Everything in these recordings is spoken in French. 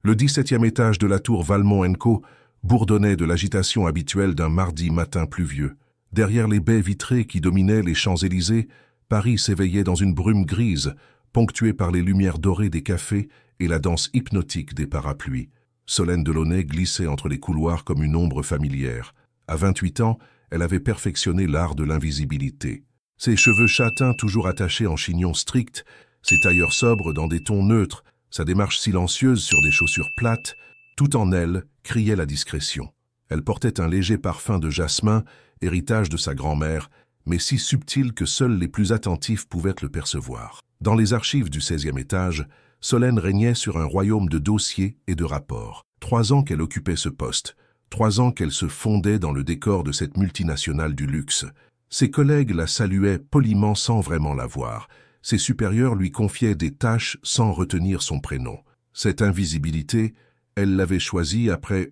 Le 17e étage de la tour Valmont & Co bourdonnait de l'agitation habituelle d'un mardi matin pluvieux. Derrière les baies vitrées qui dominaient les Champs-Élysées, Paris s'éveillait dans une brume grise, ponctuée par les lumières dorées des cafés et la danse hypnotique des parapluies. Solène Delaunay glissait entre les couloirs comme une ombre familière. À 28 ans, elle avait perfectionné l'art de l'invisibilité. Ses cheveux châtains toujours attachés en chignon strict, ses tailleurs sobres dans des tons neutres, sa démarche silencieuse sur des chaussures plates, tout en elle criait la discrétion. Elle portait un léger parfum de jasmin, héritage de sa grand-mère, mais si subtil que seuls les plus attentifs pouvaient le percevoir. Dans les archives du 16e étage, Solène régnait sur un royaume de dossiers et de rapports. 3 ans qu'elle occupait ce poste, 3 ans qu'elle se fondait dans le décor de cette multinationale du luxe. Ses collègues la saluaient poliment sans vraiment la voir. Ses supérieurs lui confiaient des tâches sans retenir son prénom. Cette invisibilité, elle l'avait choisie après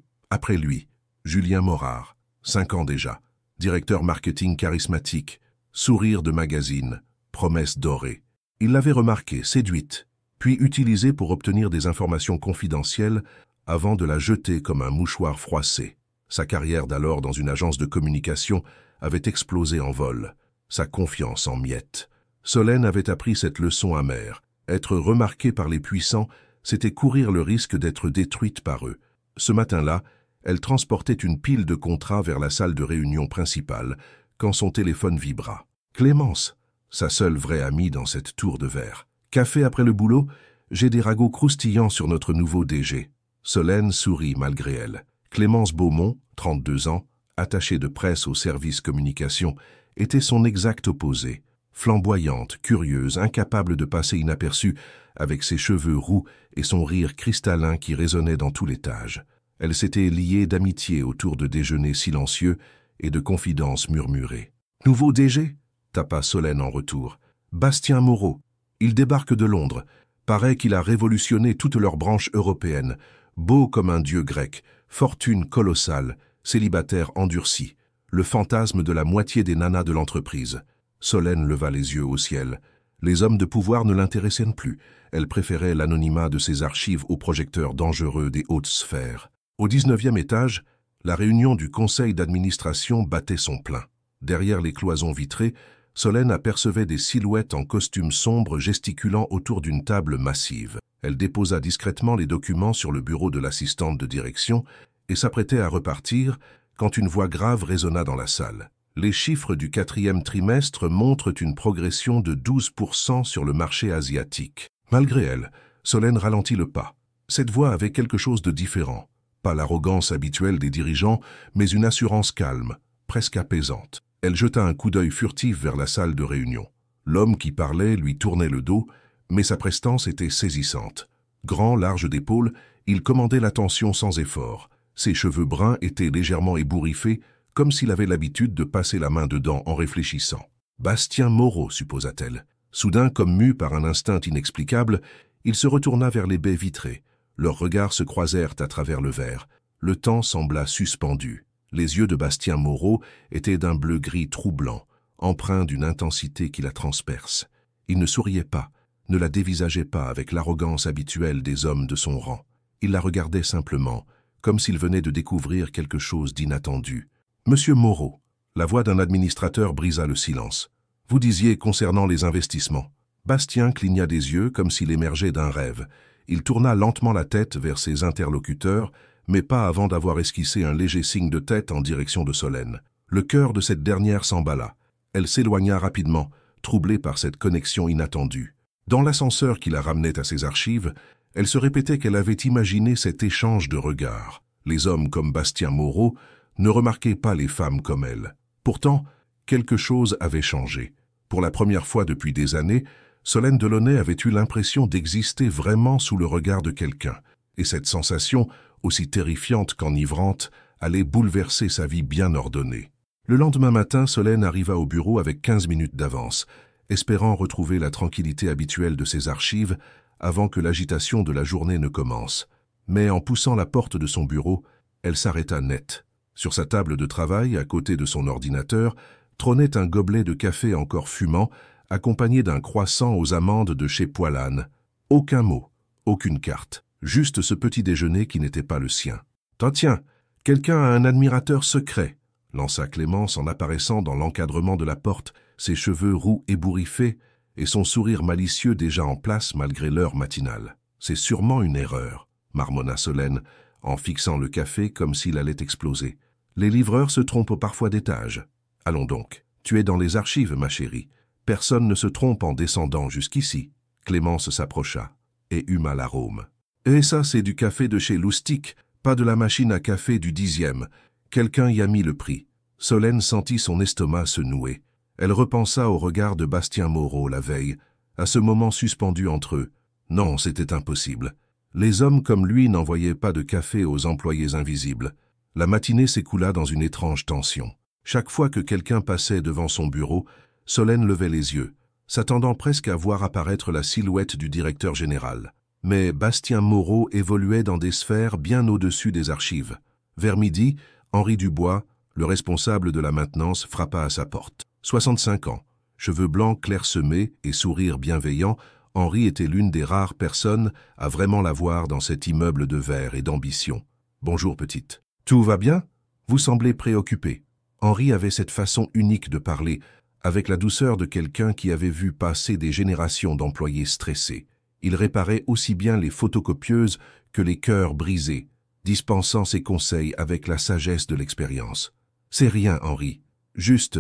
lui, Julien Morard, 5 ans déjà, directeur marketing charismatique, sourire de magazine, promesse dorée. Il l'avait remarquée, séduite, puis utilisée pour obtenir des informations confidentielles avant de la jeter comme un mouchoir froissé. Sa carrière d'alors dans une agence de communication avait explosé en vol, sa confiance en miettes. Solène avait appris cette leçon amère. Être remarquée par les puissants, c'était courir le risque d'être détruite par eux. Ce matin-là, elle transportait une pile de contrats vers la salle de réunion principale, quand son téléphone vibra. Clémence, sa seule vraie amie dans cette tour de verre. Café après le boulot, j'ai des ragots croustillants sur notre nouveau DG. Solène sourit malgré elle. Clémence Beaumont, 32 ans, attachée de presse au service communication, était son exact opposé. Flamboyante, curieuse, incapable de passer inaperçue, avec ses cheveux roux et son rire cristallin qui résonnait dans tout l'étage. Elle s'était liée d'amitié autour de déjeuners silencieux et de confidences murmurées. « Nouveau DG ?» tapa Solène en retour. « Bastien Moreau. Il débarque de Londres. Paraît qu'il a révolutionné toute leur branche européenne. Beau comme un dieu grec, fortune colossale, célibataire endurci. Le fantasme de la moitié des nanas de l'entreprise. » Solène leva les yeux au ciel. Les hommes de pouvoir ne l'intéressaient plus. Elle préférait l'anonymat de ses archives aux projecteurs dangereux des hautes sphères. Au 19e étage, la réunion du conseil d'administration battait son plein. Derrière les cloisons vitrées, Solène apercevait des silhouettes en costume sombre gesticulant autour d'une table massive. Elle déposa discrètement les documents sur le bureau de l'assistante de direction et s'apprêtait à repartir quand une voix grave résonna dans la salle. Les chiffres du 4e trimestre montrent une progression de 12% sur le marché asiatique. Malgré elle, Solène ralentit le pas. Cette voix avait quelque chose de différent. Pas l'arrogance habituelle des dirigeants, mais une assurance calme, presque apaisante. Elle jeta un coup d'œil furtif vers la salle de réunion. L'homme qui parlait lui tournait le dos, mais sa prestance était saisissante. Grand, large d'épaules, il commandait l'attention sans effort. Ses cheveux bruns étaient légèrement ébouriffés, comme s'il avait l'habitude de passer la main dedans en réfléchissant. Bastien Moreau, supposa-t-elle. Soudain, comme mû par un instinct inexplicable, il se retourna vers les baies vitrées. Leurs regards se croisèrent à travers le verre. Le temps sembla suspendu. Les yeux de Bastien Moreau étaient d'un bleu-gris troublant, empreint d'une intensité qui la transperce. Il ne souriait pas, ne la dévisageait pas avec l'arrogance habituelle des hommes de son rang. Il la regardait simplement, comme s'il venait de découvrir quelque chose d'inattendu. « Monsieur Moreau », la voix d'un administrateur brisa le silence. « Vous disiez concernant les investissements. » Bastien cligna des yeux comme s'il émergeait d'un rêve. Il tourna lentement la tête vers ses interlocuteurs, mais pas avant d'avoir esquissé un léger signe de tête en direction de Solène. Le cœur de cette dernière s'emballa. Elle s'éloigna rapidement, troublée par cette connexion inattendue. Dans l'ascenseur qui la ramenait à ses archives, elle se répétait qu'elle avait imaginé cet échange de regards. Les hommes comme Bastien Moreau ne remarquaient pas les femmes comme elle. Pourtant, quelque chose avait changé. Pour la première fois depuis des années, Solène Delaunay avait eu l'impression d'exister vraiment sous le regard de quelqu'un, et cette sensation, aussi terrifiante qu'enivrante, allait bouleverser sa vie bien ordonnée. Le lendemain matin, Solène arriva au bureau avec 15 minutes d'avance, espérant retrouver la tranquillité habituelle de ses archives avant que l'agitation de la journée ne commence. Mais en poussant la porte de son bureau, elle s'arrêta net. Sur sa table de travail, à côté de son ordinateur, trônait un gobelet de café encore fumant, accompagné d'un croissant aux amandes de chez Poilane. Aucun mot, aucune carte. Juste ce petit déjeuner qui n'était pas le sien. « Tiens, quelqu'un a un admirateur secret !» lança Clémence en apparaissant dans l'encadrement de la porte, ses cheveux roux ébouriffés et son sourire malicieux déjà en place malgré l'heure matinale. « C'est sûrement une erreur », marmonna Solène, en fixant le café comme s'il allait exploser. « Les livreurs se trompent parfois d'étage. Allons donc, tu es dans les archives, ma chérie. Personne ne se trompe en descendant jusqu'ici. » Clémence s'approcha et huma l'arôme. « Et ça, c'est du café de chez Loustic, pas de la machine à café du 10e. Quelqu'un y a mis le prix. » Solène sentit son estomac se nouer. Elle repensa au regard de Bastien Moreau la veille, à ce moment suspendu entre eux. Non, c'était impossible. Les hommes comme lui n'envoyaient pas de café aux employés invisibles. La matinée s'écoula dans une étrange tension. Chaque fois que quelqu'un passait devant son bureau, Solène levait les yeux, s'attendant presque à voir apparaître la silhouette du directeur général. Mais Bastien Moreau évoluait dans des sphères bien au-dessus des archives. Vers midi, Henri Dubois, le responsable de la maintenance, frappa à sa porte. 65 ans, cheveux blancs clairsemés et sourire bienveillant, Henri était l'une des rares personnes à vraiment la voir dans cet immeuble de verre et d'ambition. « Bonjour, petite. Tout va bien? Vous semblez préoccupé. » Henri avait cette façon unique de parler, avec la douceur de quelqu'un qui avait vu passer des générations d'employés stressés. Il réparait aussi bien les photocopieuses que les cœurs brisés, dispensant ses conseils avec la sagesse de l'expérience. « C'est rien, Henri. Juste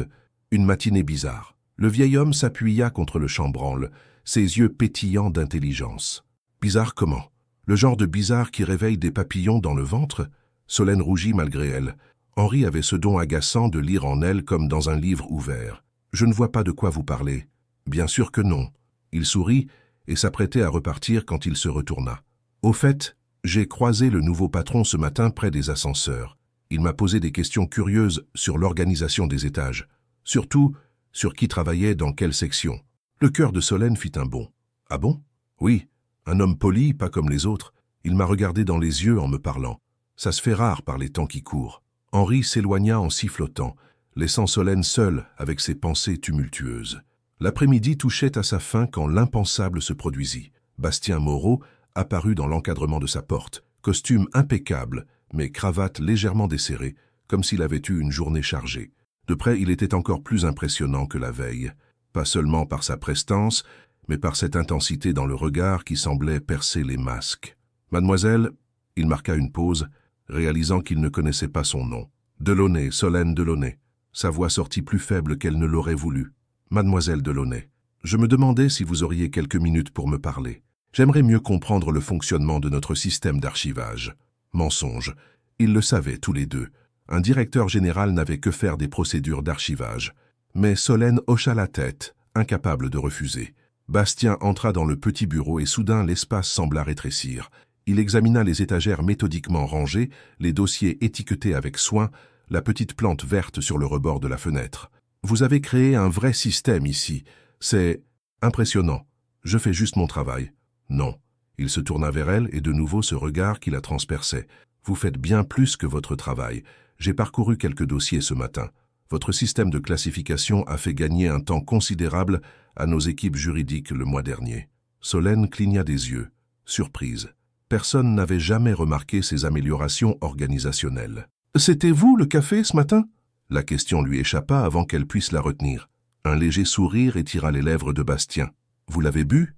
une matinée bizarre. » Le vieil homme s'appuya contre le chambranle, ses yeux pétillants d'intelligence. « Bizarre comment? Le genre de bizarre qui réveille des papillons dans le ventre ?» Solène rougit malgré elle. Henri avait ce don agaçant de lire en elle comme dans un livre ouvert. « Je ne vois pas de quoi vous parlez. »« Bien sûr que non. » Il sourit et s'apprêtait à repartir quand il se retourna. « Au fait, j'ai croisé le nouveau patron ce matin près des ascenseurs. Il m'a posé des questions curieuses sur l'organisation des étages. Surtout, sur qui travaillait dans quelle section. » Le cœur de Solène fit un bond. « Ah bon? » ?»« Oui, un homme poli, pas comme les autres. Il m'a regardé dans les yeux en me parlant. Ça se fait rare par les temps qui courent. » Henri s'éloigna en sifflotant, laissant Solène seule avec ses pensées tumultueuses. L'après-midi touchait à sa fin quand l'impensable se produisit. Bastien Moreau apparut dans l'encadrement de sa porte, costume impeccable, mais cravate légèrement desserrée, comme s'il avait eu une journée chargée. De près, il était encore plus impressionnant que la veille, pas seulement par sa prestance, mais par cette intensité dans le regard qui semblait percer les masques. « Mademoiselle » il marqua une pause, réalisant qu'il ne connaissait pas son nom. « Delaunay, Solène Delaunay. » Sa voix sortit plus faible qu'elle ne l'aurait voulu. « Mademoiselle Delaunay, je me demandais si vous auriez quelques minutes pour me parler. J'aimerais mieux comprendre le fonctionnement de notre système d'archivage. » Mensonge. Ils le savaient tous les deux. Un directeur général n'avait que faire des procédures d'archivage. Mais Solène hocha la tête, incapable de refuser. Bastien entra dans le petit bureau et soudain l'espace sembla rétrécir. Il examina les étagères méthodiquement rangées, les dossiers étiquetés avec soin, la petite plante verte sur le rebord de la fenêtre. « Vous avez créé un vrai système ici. C'est impressionnant. Je fais juste mon travail. » « Non. » Il se tourna vers elle et de nouveau ce regard qui la transperçait. « Vous faites bien plus que votre travail. J'ai parcouru quelques dossiers ce matin. Votre système de classification a fait gagner un temps considérable à nos équipes juridiques le mois dernier. » Solène cligna des yeux, surprise. Personne n'avait jamais remarqué ces améliorations organisationnelles. « C'était vous le café ce matin ?» La question lui échappa avant qu'elle puisse la retenir. Un léger sourire étira les lèvres de Bastien. « Vous l'avez bu ?»«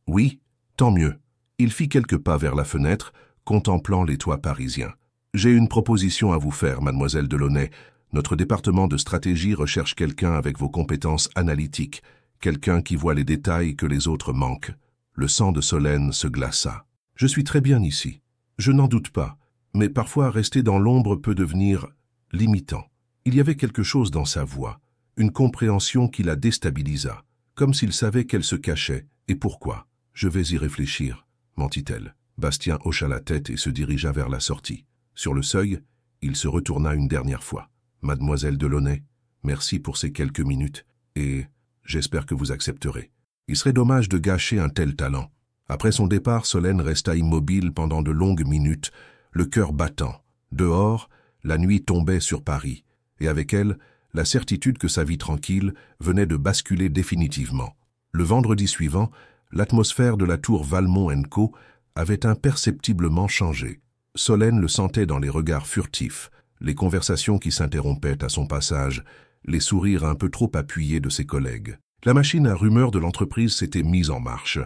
Oui, tant mieux. » Il fit quelques pas vers la fenêtre, contemplant les toits parisiens. « J'ai une proposition à vous faire, mademoiselle Delaunay. Notre département de stratégie recherche quelqu'un avec vos compétences analytiques, quelqu'un qui voit les détails que les autres manquent. » Le sang de Solène se glaça. « Je suis très bien ici. Je n'en doute pas. Mais parfois, rester dans l'ombre peut devenir limitant. » Il y avait quelque chose dans sa voix, une compréhension qui la déstabilisa, comme s'il savait qu'elle se cachait, et pourquoi. « Je vais y réfléchir, » mentit-elle. Bastien hocha la tête et se dirigea vers la sortie. Sur le seuil, il se retourna une dernière fois. « Mademoiselle Delaunay, merci pour ces quelques minutes, et j'espère que vous accepterez. Il serait dommage de gâcher un tel talent. » Après son départ, Solène resta immobile pendant de longues minutes, le cœur battant. Dehors, la nuit tombait sur Paris, et avec elle, la certitude que sa vie tranquille venait de basculer définitivement. Le vendredi suivant, l'atmosphère de la tour Valmont & Co avait imperceptiblement changé. Solène le sentait dans les regards furtifs, les conversations qui s'interrompaient à son passage, les sourires un peu trop appuyés de ses collègues. La machine à rumeurs de l'entreprise s'était mise en marche.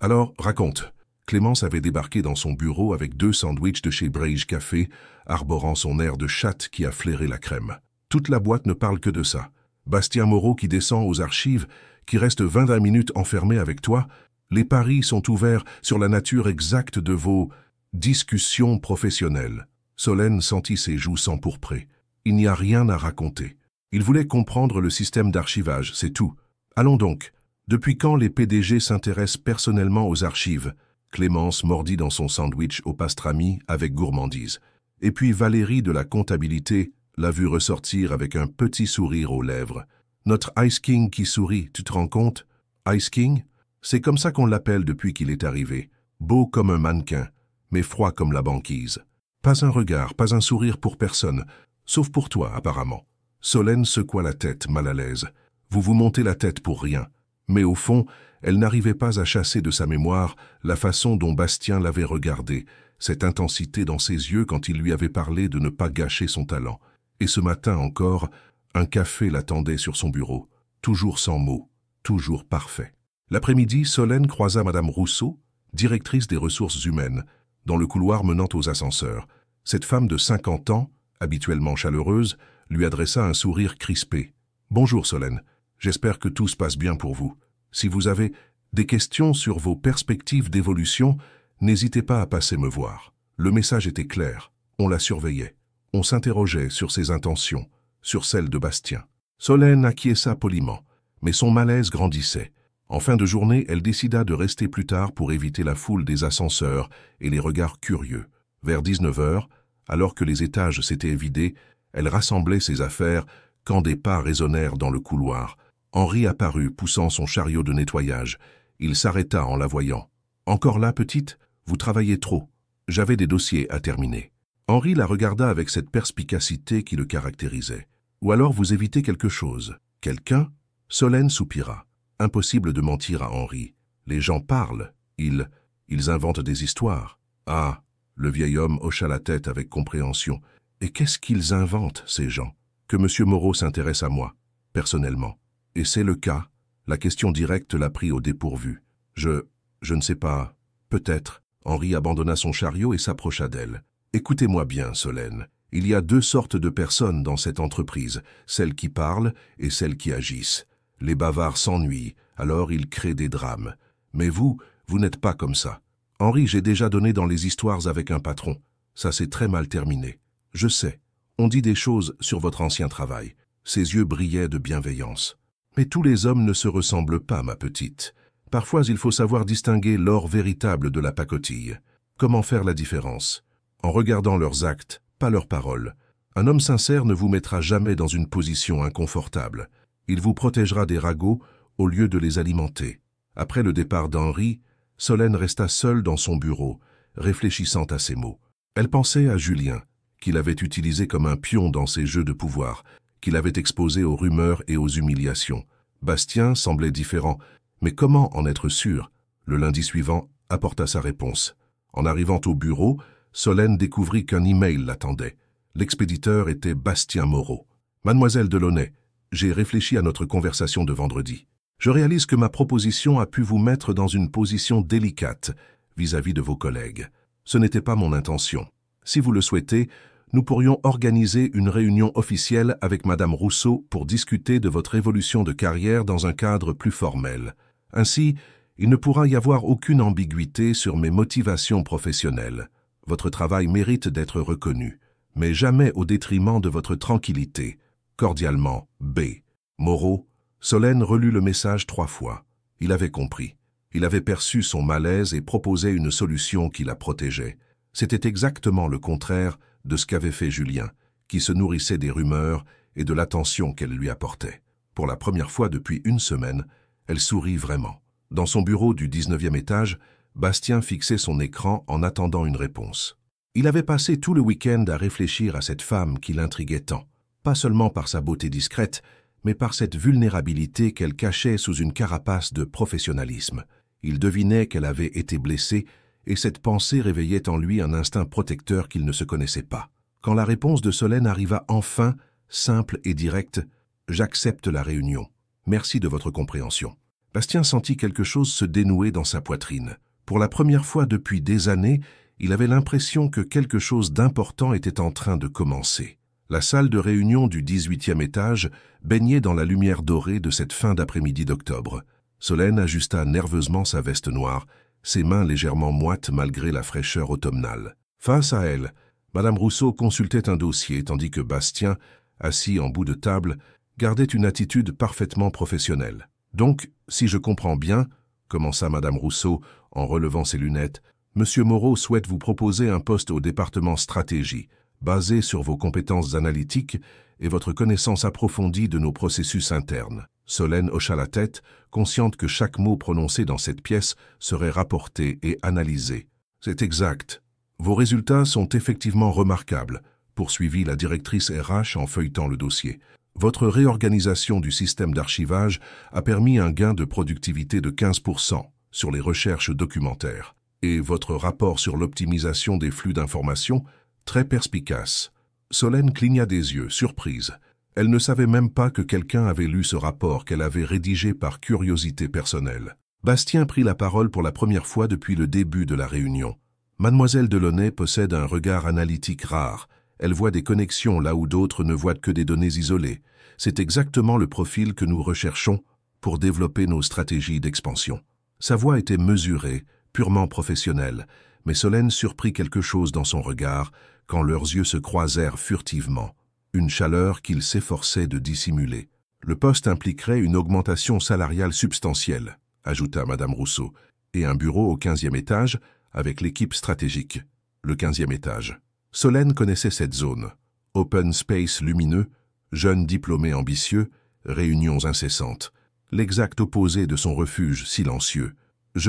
Alors, raconte. Clémence avait débarqué dans son bureau avec 2 sandwichs de chez Breige Café, arborant son air de chatte qui a flairé la crème. Toute la boîte ne parle que de ça. Bastien Moreau qui descend aux archives, qui reste 20 minutes enfermé avec toi. Les paris sont ouverts sur la nature exacte de vos discussions professionnelles. Solène sentit ses joues s'empourprer. Il n'y a rien à raconter. Il voulait comprendre le système d'archivage, c'est tout. Allons donc. Depuis quand les PDG s'intéressent personnellement aux archives? Clémence mordit dans son sandwich au pastrami avec gourmandise. Et puis Valérie de la comptabilité l'a vu ressortir avec un petit sourire aux lèvres. Notre Ice King qui sourit, tu te rends compte? Ice King? C'est comme ça qu'on l'appelle depuis qu'il est arrivé. Beau comme un mannequin, mais froid comme la banquise. Pas un regard, pas un sourire pour personne, sauf pour toi apparemment. Solène secoua la tête, mal à l'aise. Vous vous montez la tête pour rien. Mais au fond, elle n'arrivait pas à chasser de sa mémoire la façon dont Bastien l'avait regardée, cette intensité dans ses yeux quand il lui avait parlé de ne pas gâcher son talent. Et ce matin encore, un café l'attendait sur son bureau, toujours sans mots, toujours parfait. L'après-midi, Solène croisa Madame Rousseau, directrice des ressources humaines, dans le couloir menant aux ascenseurs. Cette femme de 50 ans, habituellement chaleureuse, lui adressa un sourire crispé. « Bonjour Solène, j'espère que tout se passe bien pour vous. Si vous avez des questions sur vos perspectives d'évolution, n'hésitez pas à passer me voir. » Le message était clair, on la surveillait. On s'interrogeait sur ses intentions, sur celles de Bastien. Solène acquiesça poliment, mais son malaise grandissait. En fin de journée, elle décida de rester plus tard pour éviter la foule des ascenseurs et les regards curieux. Vers 19h, alors que les étages s'étaient vidés, elle rassemblait ses affaires quand des pas résonnèrent dans le couloir. Henri apparut, poussant son chariot de nettoyage. Il s'arrêta en la voyant. « Encore là, petite? Vous travaillez trop. J'avais des dossiers à terminer. » Henri la regarda avec cette perspicacité qui le caractérisait. « Ou alors vous évitez quelque chose. Quelqu'un ?» Solène soupira. Impossible de mentir à Henri. Les gens parlent. Ils inventent des histoires. Ah, le vieil homme hocha la tête avec compréhension. Et qu'est-ce qu'ils inventent, ces gens? Que M. Moreau s'intéresse à moi, personnellement. Et c'est le cas. La question directe l'a pris au dépourvu. Je ne sais pas. Peut-être. Henri abandonna son chariot et s'approcha d'elle. Écoutez-moi bien, Solène. Il y a 2 sortes de personnes dans cette entreprise, celles qui parlent et celles qui agissent. Les bavards s'ennuient, alors ils créent des drames. Mais vous n'êtes pas comme ça. Henri, j'ai déjà donné dans les histoires avec un patron. Ça s'est très mal terminé. Je sais. On dit des choses sur votre ancien travail. Ses yeux brillaient de bienveillance. Mais tous les hommes ne se ressemblent pas, ma petite. Parfois, il faut savoir distinguer l'or véritable de la pacotille. Comment faire la différence? En regardant leurs actes, pas leurs paroles. Un homme sincère ne vous mettra jamais dans une position inconfortable. Il vous protégera des ragots au lieu de les alimenter. Après le départ d'Henri, Solène resta seule dans son bureau, réfléchissant à ses mots. Elle pensait à Julien, qu'il avait utilisé comme un pion dans ses jeux de pouvoir, qu'il avait exposé aux rumeurs et aux humiliations. Bastien semblait différent, mais comment en être sûr? Le lundi suivant apporta sa réponse. En arrivant au bureau, Solène découvrit qu'un email l'attendait. L'expéditeur était Bastien Moreau. « Mademoiselle Delaunay, j'ai réfléchi à notre conversation de vendredi. Je réalise que ma proposition a pu vous mettre dans une position délicate vis-à-vis de vos collègues. Ce n'était pas mon intention. Si vous le souhaitez, nous pourrions organiser une réunion officielle avec Madame Rousseau pour discuter de votre évolution de carrière dans un cadre plus formel. Ainsi, il ne pourra y avoir aucune ambiguïté sur mes motivations professionnelles. Votre travail mérite d'être reconnu, mais jamais au détriment de votre tranquillité. Cordialement, B. Moreau. Solène relut le message 3 fois. Il avait compris. Il avait perçu son malaise et proposait une solution qui la protégeait. C'était exactement le contraire de ce qu'avait fait Julien, qui se nourrissait des rumeurs et de l'attention qu'elle lui apportait. Pour la première fois depuis 1 semaine, elle sourit vraiment. Dans son bureau du 19e étage, Bastien fixait son écran en attendant une réponse. Il avait passé tout le week-end à réfléchir à cette femme qui l'intriguait tant, pas seulement par sa beauté discrète, mais par cette vulnérabilité qu'elle cachait sous une carapace de professionnalisme. Il devinait qu'elle avait été blessée et cette pensée réveillait en lui un instinct protecteur qu'il ne se connaissait pas. Quand la réponse de Solène arriva enfin, simple et directe, « J'accepte la réunion. Merci de votre compréhension ». Bastien sentit quelque chose se dénouer dans sa poitrine. Pour la première fois depuis des années, il avait l'impression que quelque chose d'important était en train de commencer. La salle de réunion du 18e étage baignait dans la lumière dorée de cette fin d'après-midi d'octobre. Solène ajusta nerveusement sa veste noire, ses mains légèrement moites malgré la fraîcheur automnale. Face à elle, Madame Rousseau consultait un dossier, tandis que Bastien, assis en bout de table, gardait une attitude parfaitement professionnelle. « Donc, si je comprends bien, » commença Madame Rousseau en relevant ses lunettes, « Monsieur Moreau souhaite vous proposer un poste au département stratégie, basé sur vos compétences analytiques et votre connaissance approfondie de nos processus internes. » Solène hocha la tête, consciente que chaque mot prononcé dans cette pièce serait rapporté et analysé. « C'est exact. Vos résultats sont effectivement remarquables, » poursuivit la directrice RH en feuilletant le dossier. « Votre réorganisation du système d'archivage a permis un gain de productivité de 15% sur les recherches documentaires. Et votre rapport sur l'optimisation des flux d'informations, très perspicace. » Solène cligna des yeux, surprise. Elle ne savait même pas que quelqu'un avait lu ce rapport qu'elle avait rédigé par curiosité personnelle. Bastien prit la parole pour la première fois depuis le début de la réunion. Mademoiselle Delaunay possède un regard analytique rare. Elle voit des connexions là où d'autres ne voient que des données isolées. C'est exactement le profil que nous recherchons pour développer nos stratégies d'expansion. Sa voix était mesurée, purement professionnelle, mais Solène surprit quelque chose dans son regard quand leurs yeux se croisèrent furtivement. Une chaleur qu'il s'efforçait de dissimuler. « Le poste impliquerait une augmentation salariale substantielle, » ajouta Madame Rousseau, « et un bureau au 15e étage avec l'équipe stratégique. » Le 15e étage. Solène connaissait cette zone. Open space lumineux, jeunes diplômés ambitieux, réunions incessantes. L'exact opposé de son refuge silencieux.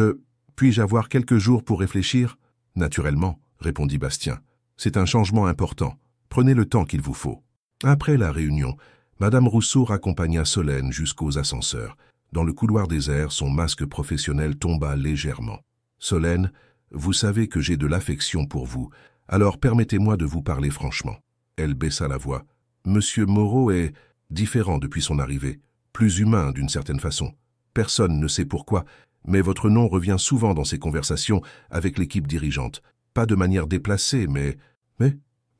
« Puis-je avoir quelques jours pour réfléchir ?»« Naturellement, » répondit Bastien. « C'est un changement important. Prenez le temps qu'il vous faut. » Après la réunion, Madame Rousseau raccompagna Solène jusqu'aux ascenseurs. Dans le couloir désert, son masque professionnel tomba légèrement. « Solène, vous savez que j'ai de l'affection pour vous, alors permettez-moi de vous parler franchement. » Elle baissa la voix. « Monsieur Moreau est différent depuis son arrivée, plus humain d'une certaine façon. Personne ne sait pourquoi, mais votre nom revient souvent dans ces conversations avec l'équipe dirigeante. Pas de manière déplacée, mais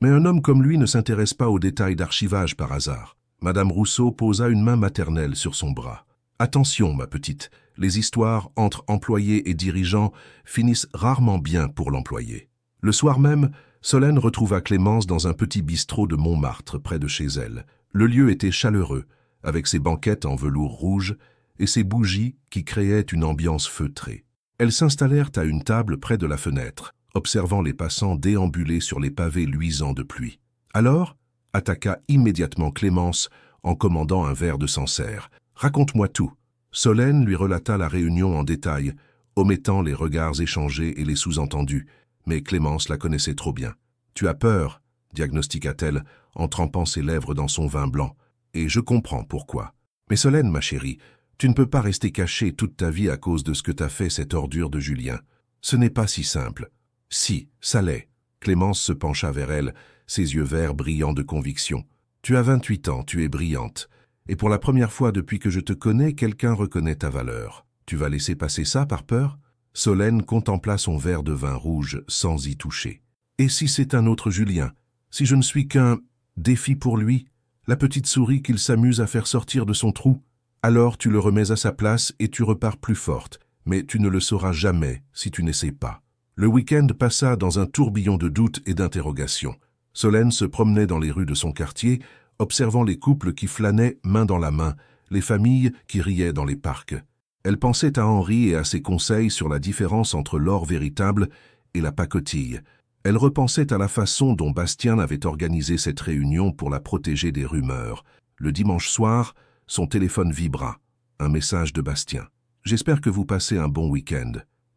un homme comme lui ne s'intéresse pas aux détails d'archivage par hasard. » Madame Rousseau posa une main maternelle sur son bras. « Attention, ma petite, les histoires entre employés et dirigeants finissent rarement bien pour l'employé. » Le soir même, Solène retrouva Clémence dans un petit bistrot de Montmartre près de chez elle. Le lieu était chaleureux, avec ses banquettes en velours rouge et ses bougies qui créaient une ambiance feutrée. Elles s'installèrent à une table près de la fenêtre, observant les passants déambuler sur les pavés luisants de pluie. Alors, attaqua immédiatement Clémence en commandant un verre de Sancerre. « Raconte-moi tout. » Solène lui relata la réunion en détail, omettant les regards échangés et les sous-entendus, mais Clémence la connaissait trop bien. « Tu as peur, » diagnostiqua-t-elle en trempant ses lèvres dans son vin blanc, « et je comprends pourquoi. Mais Solène, ma chérie, tu ne peux pas rester cachée toute ta vie à cause de ce que t'a fait cette ordure de Julien. Ce n'est pas si simple. » « Si, ça l'est. » Clémence se pencha vers elle, ses yeux verts brillants de conviction. « Tu as 28 ans, tu es brillante. Et pour la première fois depuis que je te connais, quelqu'un reconnaît ta valeur. Tu vas laisser passer ça par peur ?» Solène contempla son verre de vin rouge sans y toucher. « Et si c'est un autre Julien? Si je ne suis qu'un défi pour lui? La petite souris qu'il s'amuse à faire sortir de son trou? Alors tu le remets à sa place et tu repars plus forte. Mais tu ne le sauras jamais si tu n'essaies pas. » Le week-end passa dans un tourbillon de doutes et d'interrogations. Solène se promenait dans les rues de son quartier, observant les couples qui flânaient main dans la main, les familles qui riaient dans les parcs. Elle pensait à Henri et à ses conseils sur la différence entre l'or véritable et la pacotille. Elle repensait à la façon dont Bastien avait organisé cette réunion pour la protéger des rumeurs. Le dimanche soir, son téléphone vibra. Un message de Bastien. « J'espère que vous passez un bon week-end.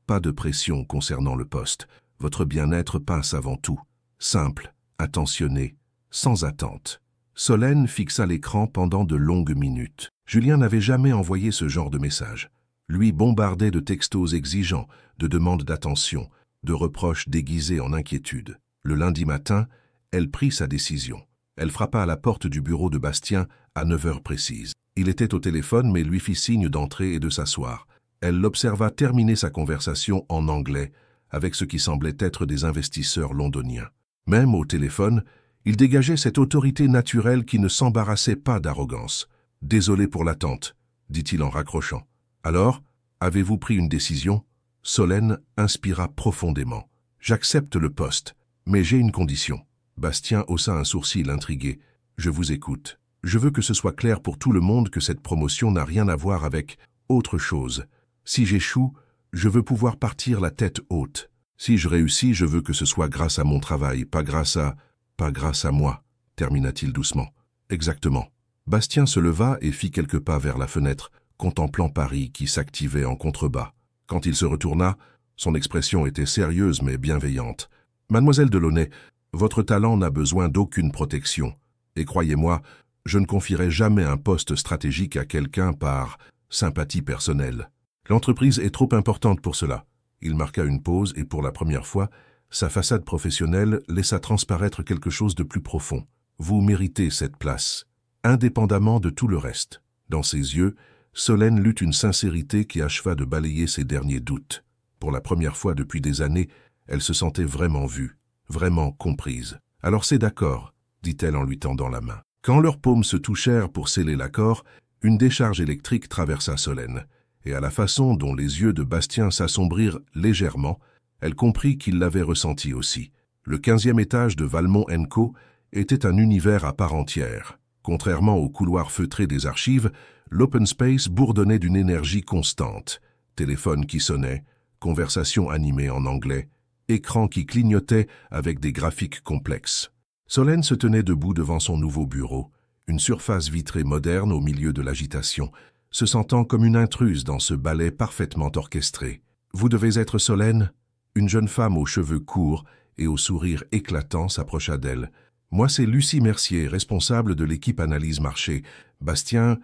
Pas de pression concernant le poste. Votre bien-être passe avant tout. Simple, attentionné, sans attente. » Solène fixa l'écran pendant de longues minutes. Julien n'avait jamais envoyé ce genre de message. Lui bombardait de textos exigeants, de demandes d'attention, de reproches déguisés en inquiétude. Le lundi matin, elle prit sa décision. Elle frappa à la porte du bureau de Bastien à 9 heures précises. Il était au téléphone mais lui fit signe d'entrer et de s'asseoir. Elle l'observa terminer sa conversation en anglais avec ce qui semblait être des investisseurs londoniens. Même au téléphone, il dégageait cette autorité naturelle qui ne s'embarrassait pas d'arrogance. « Désolé pour l'attente », dit-il en raccrochant. « Alors, avez-vous pris une décision ?» Solène inspira profondément. « J'accepte le poste, mais j'ai une condition. » Bastien haussa un sourcil intrigué. « Je vous écoute. Je veux que ce soit clair pour tout le monde que cette promotion n'a rien à voir avec autre chose. Si j'échoue, je veux pouvoir partir la tête haute. Si je réussis, je veux que ce soit grâce à mon travail, pas grâce à moi, termina-t-il doucement. Exactement. Bastien se leva et fit quelques pas vers la fenêtre, contemplant Paris qui s'activait en contrebas. Quand il se retourna, son expression était sérieuse mais bienveillante. « Mademoiselle Delaunay, votre talent n'a besoin d'aucune protection. Et croyez-moi, je ne confierai jamais un poste stratégique à quelqu'un par sympathie personnelle. L'entreprise est trop importante pour cela. » Il marqua une pause et pour la première fois, sa façade professionnelle laissa transparaître quelque chose de plus profond. « Vous méritez cette place, indépendamment de tout le reste. » Dans ses yeux, Solène lut une sincérité qui acheva de balayer ses derniers doutes. Pour la première fois depuis des années, elle se sentait vraiment vue, vraiment comprise. « Alors c'est d'accord, » dit-elle en lui tendant la main. Quand leurs paumes se touchèrent pour sceller l'accord, une décharge électrique traversa Solène, et à la façon dont les yeux de Bastien s'assombrirent légèrement, elle comprit qu'il l'avait ressenti aussi. Le 15e étage de Valmont & Co était un univers à part entière. Contrairement au couloir feutré des archives, l'open space bourdonnait d'une énergie constante. Téléphone qui sonnait, conversation animée en anglais, écran qui clignotait avec des graphiques complexes. Solène se tenait debout devant son nouveau bureau, une surface vitrée moderne au milieu de l'agitation, se sentant comme une intruse dans ce ballet parfaitement orchestré. « Vous devez être Solène ?» Une jeune femme aux cheveux courts et au sourire éclatant s'approcha d'elle. « Moi, c'est Lucie Mercier, responsable de l'équipe analyse marché. Bastien,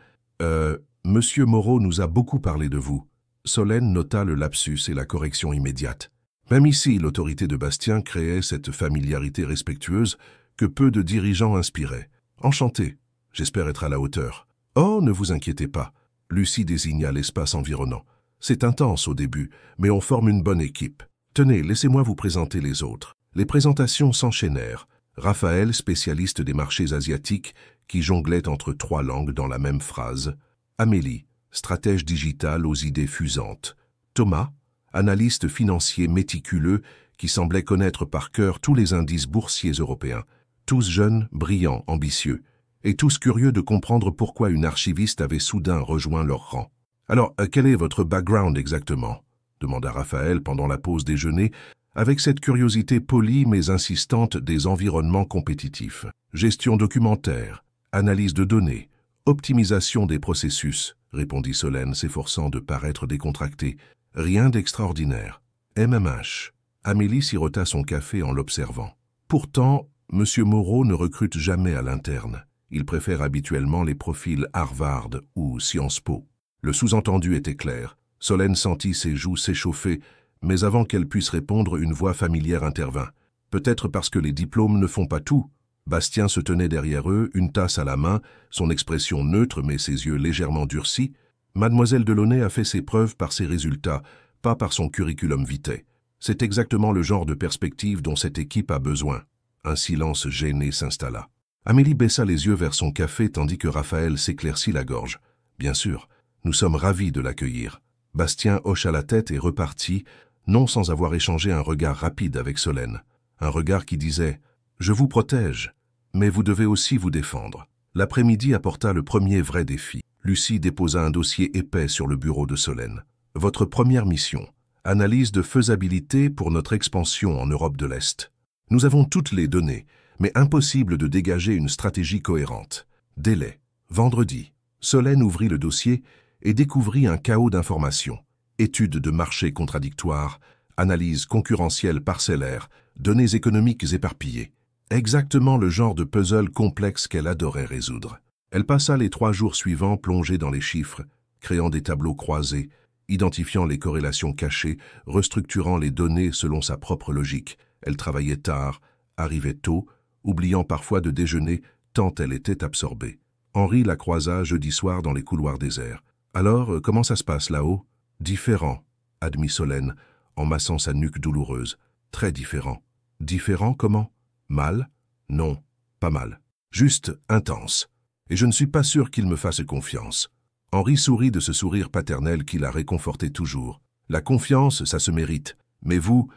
Monsieur Moreau nous a beaucoup parlé de vous. » Solène nota le lapsus et la correction immédiate. Même ici, l'autorité de Bastien créait cette familiarité respectueuse que peu de dirigeants inspiraient. « Enchanté, j'espère être à la hauteur. »« Oh, ne vous inquiétez pas. » Lucie désigna l'espace environnant. « C'est intense au début, mais on forme une bonne équipe. Tenez, laissez-moi vous présenter les autres. » Les présentations s'enchaînèrent. Raphaël, spécialiste des marchés asiatiques, qui jonglait entre 3 langues dans la même phrase. Amélie, stratège digitale aux idées fusantes. Thomas, analyste financier méticuleux, qui semblait connaître par cœur tous les indices boursiers européens. Tous jeunes, brillants, ambitieux, et tous curieux de comprendre pourquoi une archiviste avait soudain rejoint leur rang. « Alors, quel est votre background exactement ?» demanda Raphaël pendant la pause déjeuner, avec cette curiosité polie mais insistante des environnements compétitifs. Gestion documentaire, analyse de données, optimisation des processus, répondit Solène, s'efforçant de paraître décontractée. Rien d'extraordinaire. MMH. Amélie sirota son café en l'observant. Pourtant, M. Moreau ne recrute jamais à l'interne. Il préfère habituellement les profils Harvard ou Sciences Po. Le sous-entendu était clair. Solène sentit ses joues s'échauffer, mais avant qu'elle puisse répondre, une voix familière intervint. Peut-être parce que les diplômes ne font pas tout. Bastien se tenait derrière eux, une tasse à la main, son expression neutre mais ses yeux légèrement durcis. Mademoiselle Delaunay a fait ses preuves par ses résultats, pas par son curriculum vitae. C'est exactement le genre de perspective dont cette équipe a besoin. Un silence gêné s'installa. Amélie baissa les yeux vers son café tandis que Raphaël s'éclaircit la gorge. Bien sûr, nous sommes ravis de l'accueillir. Bastien hocha la tête et repartit, non sans avoir échangé un regard rapide avec Solène. Un regard qui disait « Je vous protège, mais vous devez aussi vous défendre ». L'après-midi apporta le premier vrai défi. Lucie déposa un dossier épais sur le bureau de Solène. « Votre première mission, analyse de faisabilité pour notre expansion en Europe de l'Est. Nous avons toutes les données, mais impossible de dégager une stratégie cohérente. Délai, vendredi. » Solène ouvrit le dossier et découvrit un chaos d'informations. Études de marché contradictoires, analyses concurrentielles parcellaires, données économiques éparpillées. Exactement le genre de puzzle complexe qu'elle adorait résoudre. Elle passa les 3 jours suivants plongée dans les chiffres, créant des tableaux croisés, identifiant les corrélations cachées, restructurant les données selon sa propre logique. Elle travaillait tard, arrivait tôt, oubliant parfois de déjeuner tant elle était absorbée. Henri la croisa jeudi soir dans les couloirs déserts. « Alors, comment ça se passe là-haut ?»« Différent, » admit Solène, en massant sa nuque douloureuse. « Très différent. »« Différent comment ? Mal ? Non, pas mal. Juste intense. Et je ne suis pas sûr qu'il me fasse confiance. » Henri sourit de ce sourire paternel qui la réconfortait toujours. « La confiance, ça se mérite. Mais vous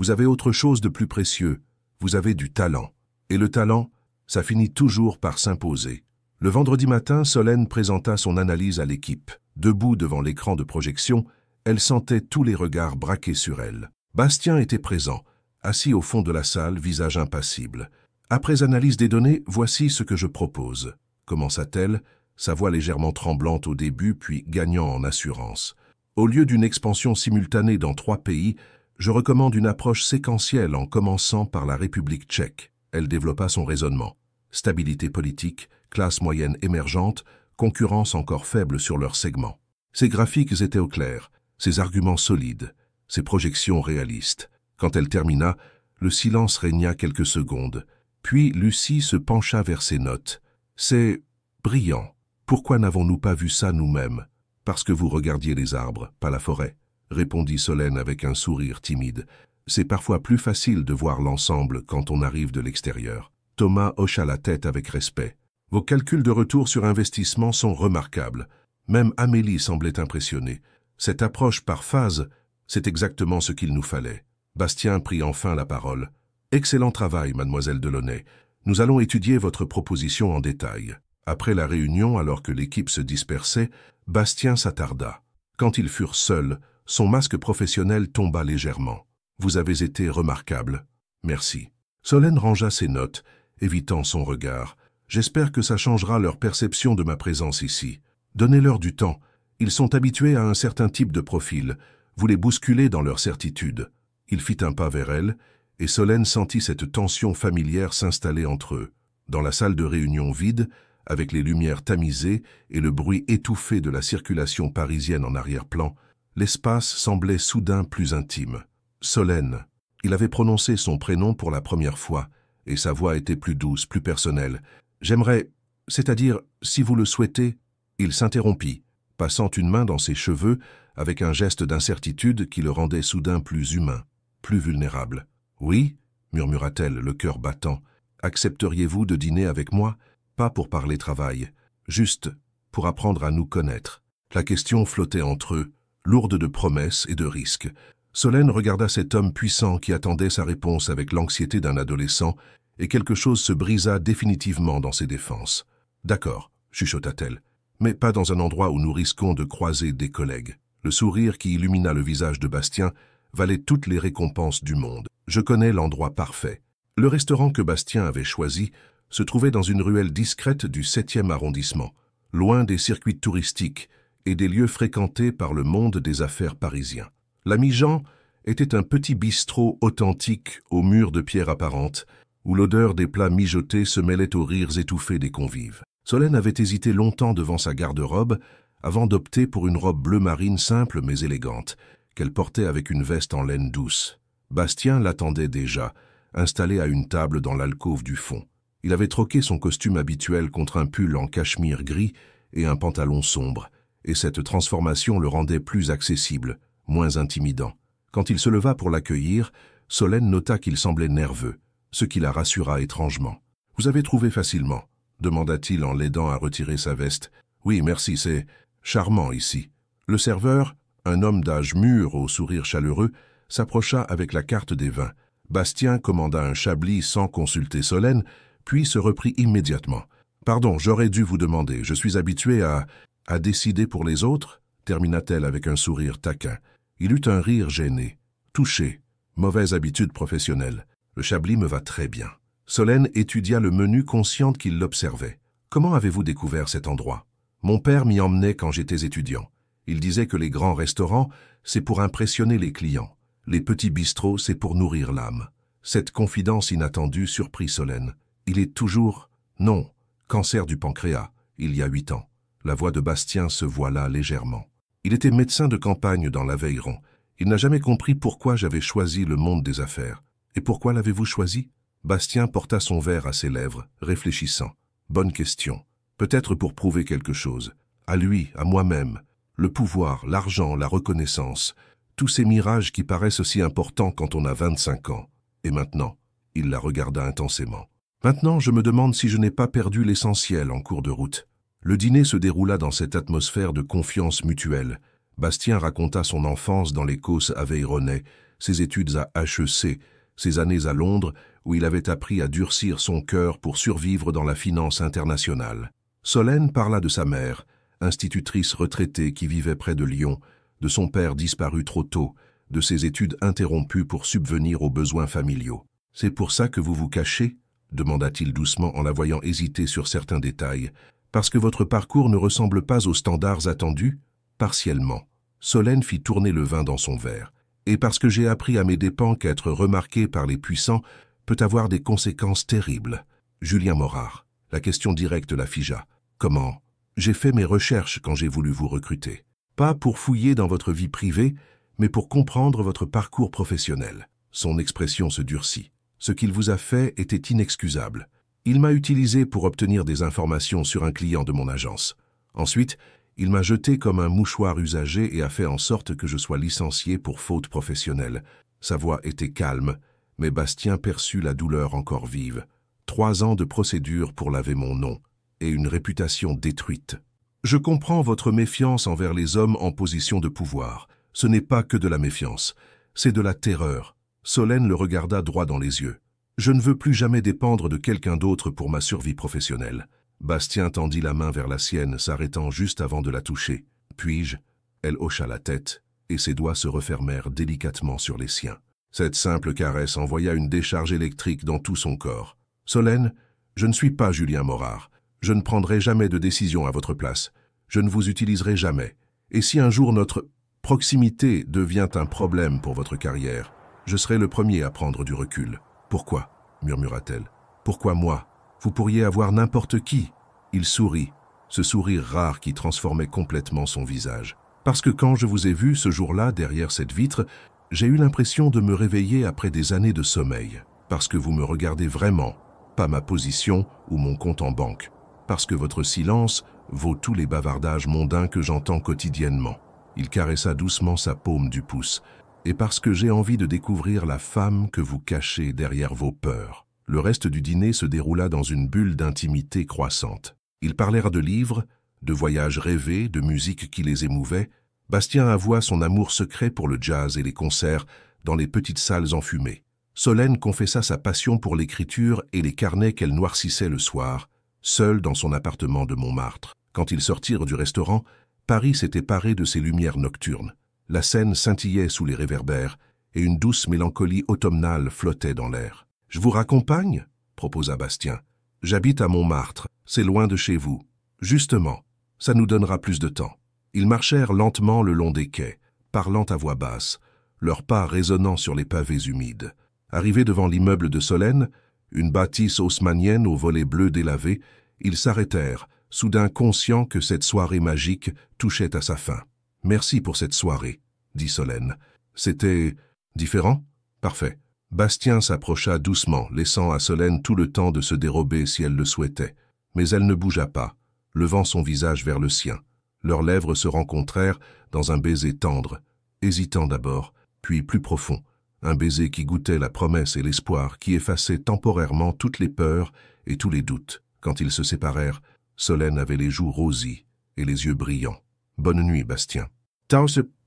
avez autre chose de plus précieux. Vous avez du talent. Et le talent, ça finit toujours par s'imposer. » Le vendredi matin, Solène présenta son analyse à l'équipe. Debout devant l'écran de projection, elle sentait tous les regards braqués sur elle. Bastien était présent, assis au fond de la salle, visage impassible. « Après analyse des données, voici ce que je propose. » commença-t-elle, sa voix légèrement tremblante au début, puis gagnant en assurance. « Au lieu d'une expansion simultanée dans 3 pays, je recommande une approche séquentielle en commençant par la République tchèque. » Elle développa son raisonnement. Stabilité politique, classe moyenne émergente, concurrence encore faible sur leur segment. Ses graphiques étaient au clair, ses arguments solides, ses projections réalistes. Quand elle termina, le silence régna quelques secondes. Puis Lucie se pencha vers ses notes. « C'est brillant. Pourquoi n'avons-nous pas vu ça nous-mêmes ? » « Parce que vous regardiez les arbres, pas la forêt, » répondit Solène avec un sourire timide. « C'est parfois plus facile de voir l'ensemble quand on arrive de l'extérieur. » Thomas hocha la tête avec respect. « Vos calculs de retour sur investissement sont remarquables. » Même Amélie semblait impressionnée. Cette approche par phase, c'est exactement ce qu'il nous fallait. Bastien prit enfin la parole. « Excellent travail, mademoiselle Delaunay. Nous allons étudier votre proposition en détail. » Après la réunion, alors que l'équipe se dispersait, Bastien s'attarda. Quand ils furent seuls, son masque professionnel tomba légèrement. « Vous avez été remarquable. Merci. » Solène rangea ses notes, évitant son regard. « J'espère que ça changera leur perception de ma présence ici. Donnez-leur du temps. Ils sont habitués à un certain type de profil. Vous les bousculez dans leur certitude. » Il fit un pas vers elle, et Solène sentit cette tension familière s'installer entre eux. Dans la salle de réunion vide, avec les lumières tamisées et le bruit étouffé de la circulation parisienne en arrière-plan, l'espace semblait soudain plus intime. Solène. Il avait prononcé son prénom pour la première fois, et sa voix était plus douce, plus personnelle. « J'aimerais, c'est-à-dire, si vous le souhaitez... » Il s'interrompit, passant une main dans ses cheveux avec un geste d'incertitude qui le rendait soudain plus humain, plus vulnérable. « Oui, » murmura-t-elle, le cœur battant. « Accepteriez-vous de dîner avec moi ? Pas pour parler travail, juste pour apprendre à nous connaître. » La question flottait entre eux, lourde de promesses et de risques. Solène regarda cet homme puissant qui attendait sa réponse avec l'anxiété d'un adolescent, et quelque chose se brisa définitivement dans ses défenses. « D'accord, » chuchota-t-elle, « mais pas dans un endroit où nous risquons de croiser des collègues. » Le sourire qui illumina le visage de Bastien valait toutes les récompenses du monde. « Je connais l'endroit parfait. » Le restaurant que Bastien avait choisi se trouvait dans une ruelle discrète du 7e arrondissement, loin des circuits touristiques et des lieux fréquentés par le monde des affaires parisien. L'ami Jean était un petit bistrot authentique aux murs de pierre apparente, où l'odeur des plats mijotés se mêlait aux rires étouffés des convives. Solène avait hésité longtemps devant sa garde-robe avant d'opter pour une robe bleu marine simple mais élégante, qu'elle portait avec une veste en laine douce. Bastien l'attendait déjà, installé à une table dans l'alcôve du fond. Il avait troqué son costume habituel contre un pull en cachemire gris et un pantalon sombre, et cette transformation le rendait plus accessible, moins intimidant. Quand il se leva pour l'accueillir, Solène nota qu'il semblait nerveux, ce qui la rassura étrangement. « Vous avez trouvé facilement ?» demanda-t-il en l'aidant à retirer sa veste. « Oui, merci, c'est charmant ici. » Le serveur, un homme d'âge mûr au sourire chaleureux, s'approcha avec la carte des vins. Bastien commanda un chablis sans consulter Solène, puis se reprit immédiatement. « Pardon, j'aurais dû vous demander, je suis habitué à décider pour les autres ?» termina-t-elle avec un sourire taquin. Il eut un rire gêné. « Touché. Mauvaise habitude professionnelle. Le chablis me va très bien. » Solène étudia le menu consciente qu'il l'observait. « Comment avez-vous découvert cet endroit ?»« Mon père m'y emmenait quand j'étais étudiant. Il disait que les grands restaurants, c'est pour impressionner les clients. Les petits bistrots, c'est pour nourrir l'âme. » Cette confidence inattendue surprit Solène. « Il est toujours... » « Non, cancer du pancréas, il y a 8 ans. » La voix de Bastien se voila légèrement. Il était médecin de campagne dans l'Aveyron. Il n'a jamais compris pourquoi j'avais choisi le monde des affaires. Et pourquoi l'avez-vous choisi? Bastien porta son verre à ses lèvres, réfléchissant. Bonne question. Peut-être pour prouver quelque chose. À lui, à moi-même. Le pouvoir, l'argent, la reconnaissance. Tous ces mirages qui paraissent aussi importants quand on a 25 ans. Et maintenant, il la regarda intensément. Maintenant, je me demande si je n'ai pas perdu l'essentiel en cours de route. Le dîner se déroula dans cette atmosphère de confiance mutuelle. Bastien raconta son enfance dans les causses aveyronnais, ses études à HEC, ses années à Londres, où il avait appris à durcir son cœur pour survivre dans la finance internationale. Solène parla de sa mère, institutrice retraitée qui vivait près de Lyon, de son père disparu trop tôt, de ses études interrompues pour subvenir aux besoins familiaux. « C'est pour ça que vous vous cachez ?» demanda-t-il doucement en la voyant hésiter sur certains détails. « Parce que votre parcours ne ressemble pas aux standards attendus ?» Partiellement. Solène fit tourner le vin dans son verre. « Et parce que j'ai appris à mes dépens qu'être remarqué par les puissants peut avoir des conséquences terribles. » Julien Morard. La question directe la figea. « Comment ?»« J'ai fait mes recherches quand j'ai voulu vous recruter. Pas pour fouiller dans votre vie privée, mais pour comprendre votre parcours professionnel. » Son expression se durcit. Ce qu'il vous a fait était inexcusable. Il m'a utilisé pour obtenir des informations sur un client de mon agence. Ensuite, il m'a jeté comme un mouchoir usagé et a fait en sorte que je sois licencié pour faute professionnelle. Sa voix était calme, mais Bastien perçut la douleur encore vive. 3 ans de procédure pour laver mon nom, et une réputation détruite. Je comprends votre méfiance envers les hommes en position de pouvoir. Ce n'est pas que de la méfiance, c'est de la terreur. Solène le regarda droit dans les yeux. « Je ne veux plus jamais dépendre de quelqu'un d'autre pour ma survie professionnelle. » Bastien tendit la main vers la sienne, s'arrêtant juste avant de la toucher. « Puis-je » Elle hocha la tête, et ses doigts se refermèrent délicatement sur les siens. Cette simple caresse envoya une décharge électrique dans tout son corps. « Solène, je ne suis pas Julien Morard. Je ne prendrai jamais de décision à votre place. Je ne vous utiliserai jamais. Et si un jour notre proximité devient un problème pour votre carrière, je serai le premier à prendre du recul. »« Pourquoi ?» murmura-t-elle. « Pourquoi moi? Vous pourriez avoir n'importe qui. » Il sourit, ce sourire rare qui transformait complètement son visage. « Parce que quand je vous ai vu ce jour-là derrière cette vitre, j'ai eu l'impression de me réveiller après des années de sommeil. Parce que vous me regardez vraiment, pas ma position ou mon compte en banque. Parce que votre silence vaut tous les bavardages mondains que j'entends quotidiennement. » Il caressa doucement sa paume du pouce. « Et parce que j'ai envie de découvrir la femme que vous cachez derrière vos peurs. » Le reste du dîner se déroula dans une bulle d'intimité croissante. Ils parlèrent de livres, de voyages rêvés, de musique qui les émouvait. Bastien avoua son amour secret pour le jazz et les concerts dans les petites salles enfumées. Solène confessa sa passion pour l'écriture et les carnets qu'elle noircissait le soir, seule dans son appartement de Montmartre. Quand ils sortirent du restaurant, Paris s'était paré de ses lumières nocturnes. La Seine scintillait sous les réverbères et une douce mélancolie automnale flottait dans l'air. « Je vous raccompagne » proposa Bastien. « J'habite à Montmartre, c'est loin de chez vous. Justement, ça nous donnera plus de temps. » Ils marchèrent lentement le long des quais, parlant à voix basse, leurs pas résonnant sur les pavés humides. Arrivés devant l'immeuble de Solène, une bâtisse haussmannienne aux volets bleus délavés, ils s'arrêtèrent, soudain conscients que cette soirée magique touchait à sa fin. « Merci pour cette soirée » dit Solène. « C'était différent ? Parfait. » Bastien s'approcha doucement, laissant à Solène tout le temps de se dérober si elle le souhaitait. Mais elle ne bougea pas, levant son visage vers le sien. Leurs lèvres se rencontrèrent dans un baiser tendre, hésitant d'abord, puis plus profond. Un baiser qui goûtait la promesse et l'espoir, qui effaçait temporairement toutes les peurs et tous les doutes. Quand ils se séparèrent, Solène avait les joues rosies et les yeux brillants. « Bonne nuit, Bastien. »«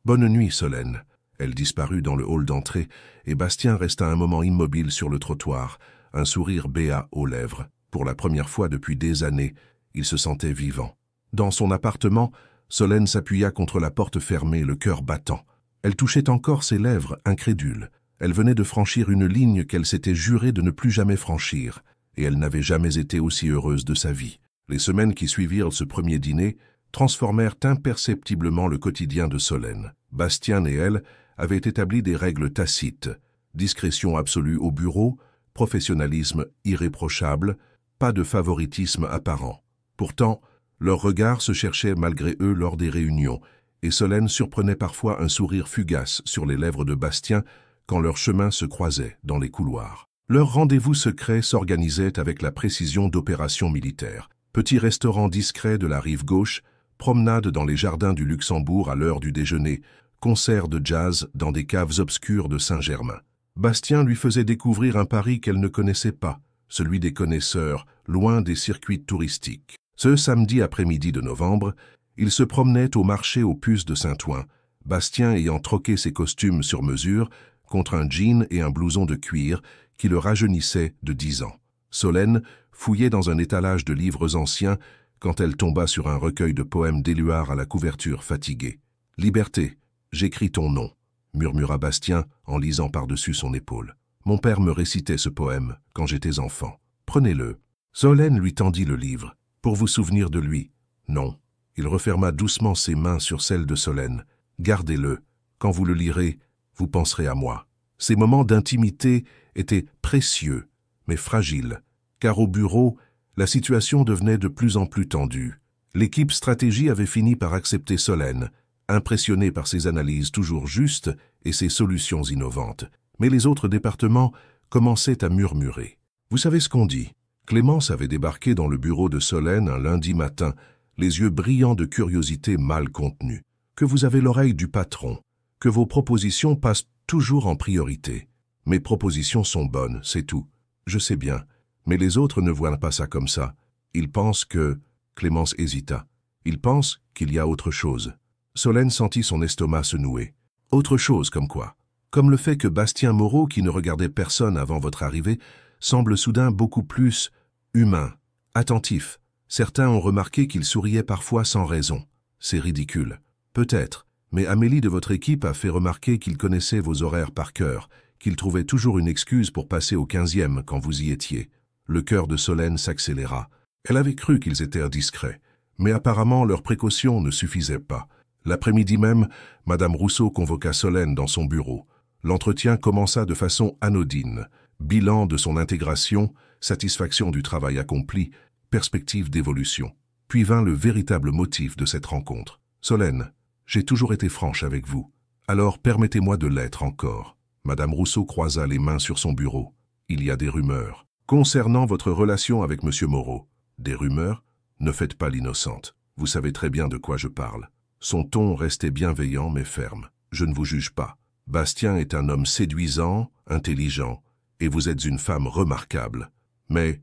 Bonne nuit, Solène. » Elle disparut dans le hall d'entrée et Bastien resta un moment immobile sur le trottoir, un sourire béat aux lèvres. Pour la première fois depuis des années, il se sentait vivant. Dans son appartement, Solène s'appuya contre la porte fermée, le cœur battant. Elle touchait encore ses lèvres, incrédule. Elle venait de franchir une ligne qu'elle s'était juré de ne plus jamais franchir, et elle n'avait jamais été aussi heureuse de sa vie. Les semaines qui suivirent ce premier dîner transformèrent imperceptiblement le quotidien de Solène. Bastien et elle avaient établi des règles tacites, discrétion absolue au bureau, professionnalisme irréprochable, pas de favoritisme apparent. Pourtant, leurs regards se cherchaient malgré eux lors des réunions, et Solène surprenait parfois un sourire fugace sur les lèvres de Bastien quand leurs chemins se croisaient dans les couloirs. Leur rendez-vous secret s'organisait avec la précision d'opérations militaires. Petit restaurant discret de la rive gauche, promenade dans les jardins du Luxembourg à l'heure du déjeuner, concert de jazz dans des caves obscures de Saint-Germain. Bastien lui faisait découvrir un Paris qu'elle ne connaissait pas, celui des connaisseurs, loin des circuits touristiques. Ce samedi après-midi de novembre, il se promenait au marché aux puces de Saint-Ouen, Bastien ayant troqué ses costumes sur mesure contre un jean et un blouson de cuir qui le rajeunissaient de 10 ans. Solène fouillait dans un étalage de livres anciens quand elle tomba sur un recueil de poèmes d'Éluard à la couverture fatiguée. « Liberté, j'écris ton nom », murmura Bastien en lisant par-dessus son épaule. « Mon père me récitait ce poème quand j'étais enfant. Prenez-le. » Solène lui tendit le livre. « Pour vous souvenir de lui. » « Non. » Il referma doucement ses mains sur celles de Solène. « Gardez-le. Quand vous le lirez, vous penserez à moi. » Ces moments d'intimité étaient précieux, mais fragiles, car au bureau, la situation devenait de plus en plus tendue. L'équipe stratégie avait fini par accepter Solène, impressionnée par ses analyses toujours justes et ses solutions innovantes. Mais les autres départements commençaient à murmurer. Vous savez ce qu'on dit? Clémence avait débarqué dans le bureau de Solène un lundi matin, les yeux brillants de curiosité mal contenue. Que vous avez l'oreille du patron, que vos propositions passent toujours en priorité. Mes propositions sont bonnes, c'est tout. Je sais bien, mais les autres ne voient pas ça comme ça. Ils pensent que... Clémence hésita. Ils pensent qu'il y a autre chose. Solène sentit son estomac se nouer. Autre chose comme quoi? Comme le fait que Bastien Moreau, qui ne regardait personne avant votre arrivée, semble soudain beaucoup plus humain, attentif. Certains ont remarqué qu'il souriait parfois sans raison. C'est ridicule. Peut-être, mais Amélie de votre équipe a fait remarquer qu'il connaissait vos horaires par cœur, qu'il trouvait toujours une excuse pour passer au 15e quand vous y étiez. Le cœur de Solène s'accéléra. Elle avait cru qu'ils étaient indiscrets, mais apparemment leurs précautions ne suffisaient pas. L'après-midi même, Madame Rousseau convoqua Solène dans son bureau. L'entretien commença de façon anodine. Bilan de son intégration, satisfaction du travail accompli, perspective d'évolution. Puis vint le véritable motif de cette rencontre. « Solène, j'ai toujours été franche avec vous. Alors permettez-moi de l'être encore. » Madame Rousseau croisa les mains sur son bureau. « Il y a des rumeurs. Concernant votre relation avec Monsieur Moreau. » « Des rumeurs? Ne faites pas l'innocente. Vous savez très bien de quoi je parle. » Son ton restait bienveillant mais ferme. « Je ne vous juge pas. Bastien est un homme séduisant, intelligent, et vous êtes une femme remarquable. Mais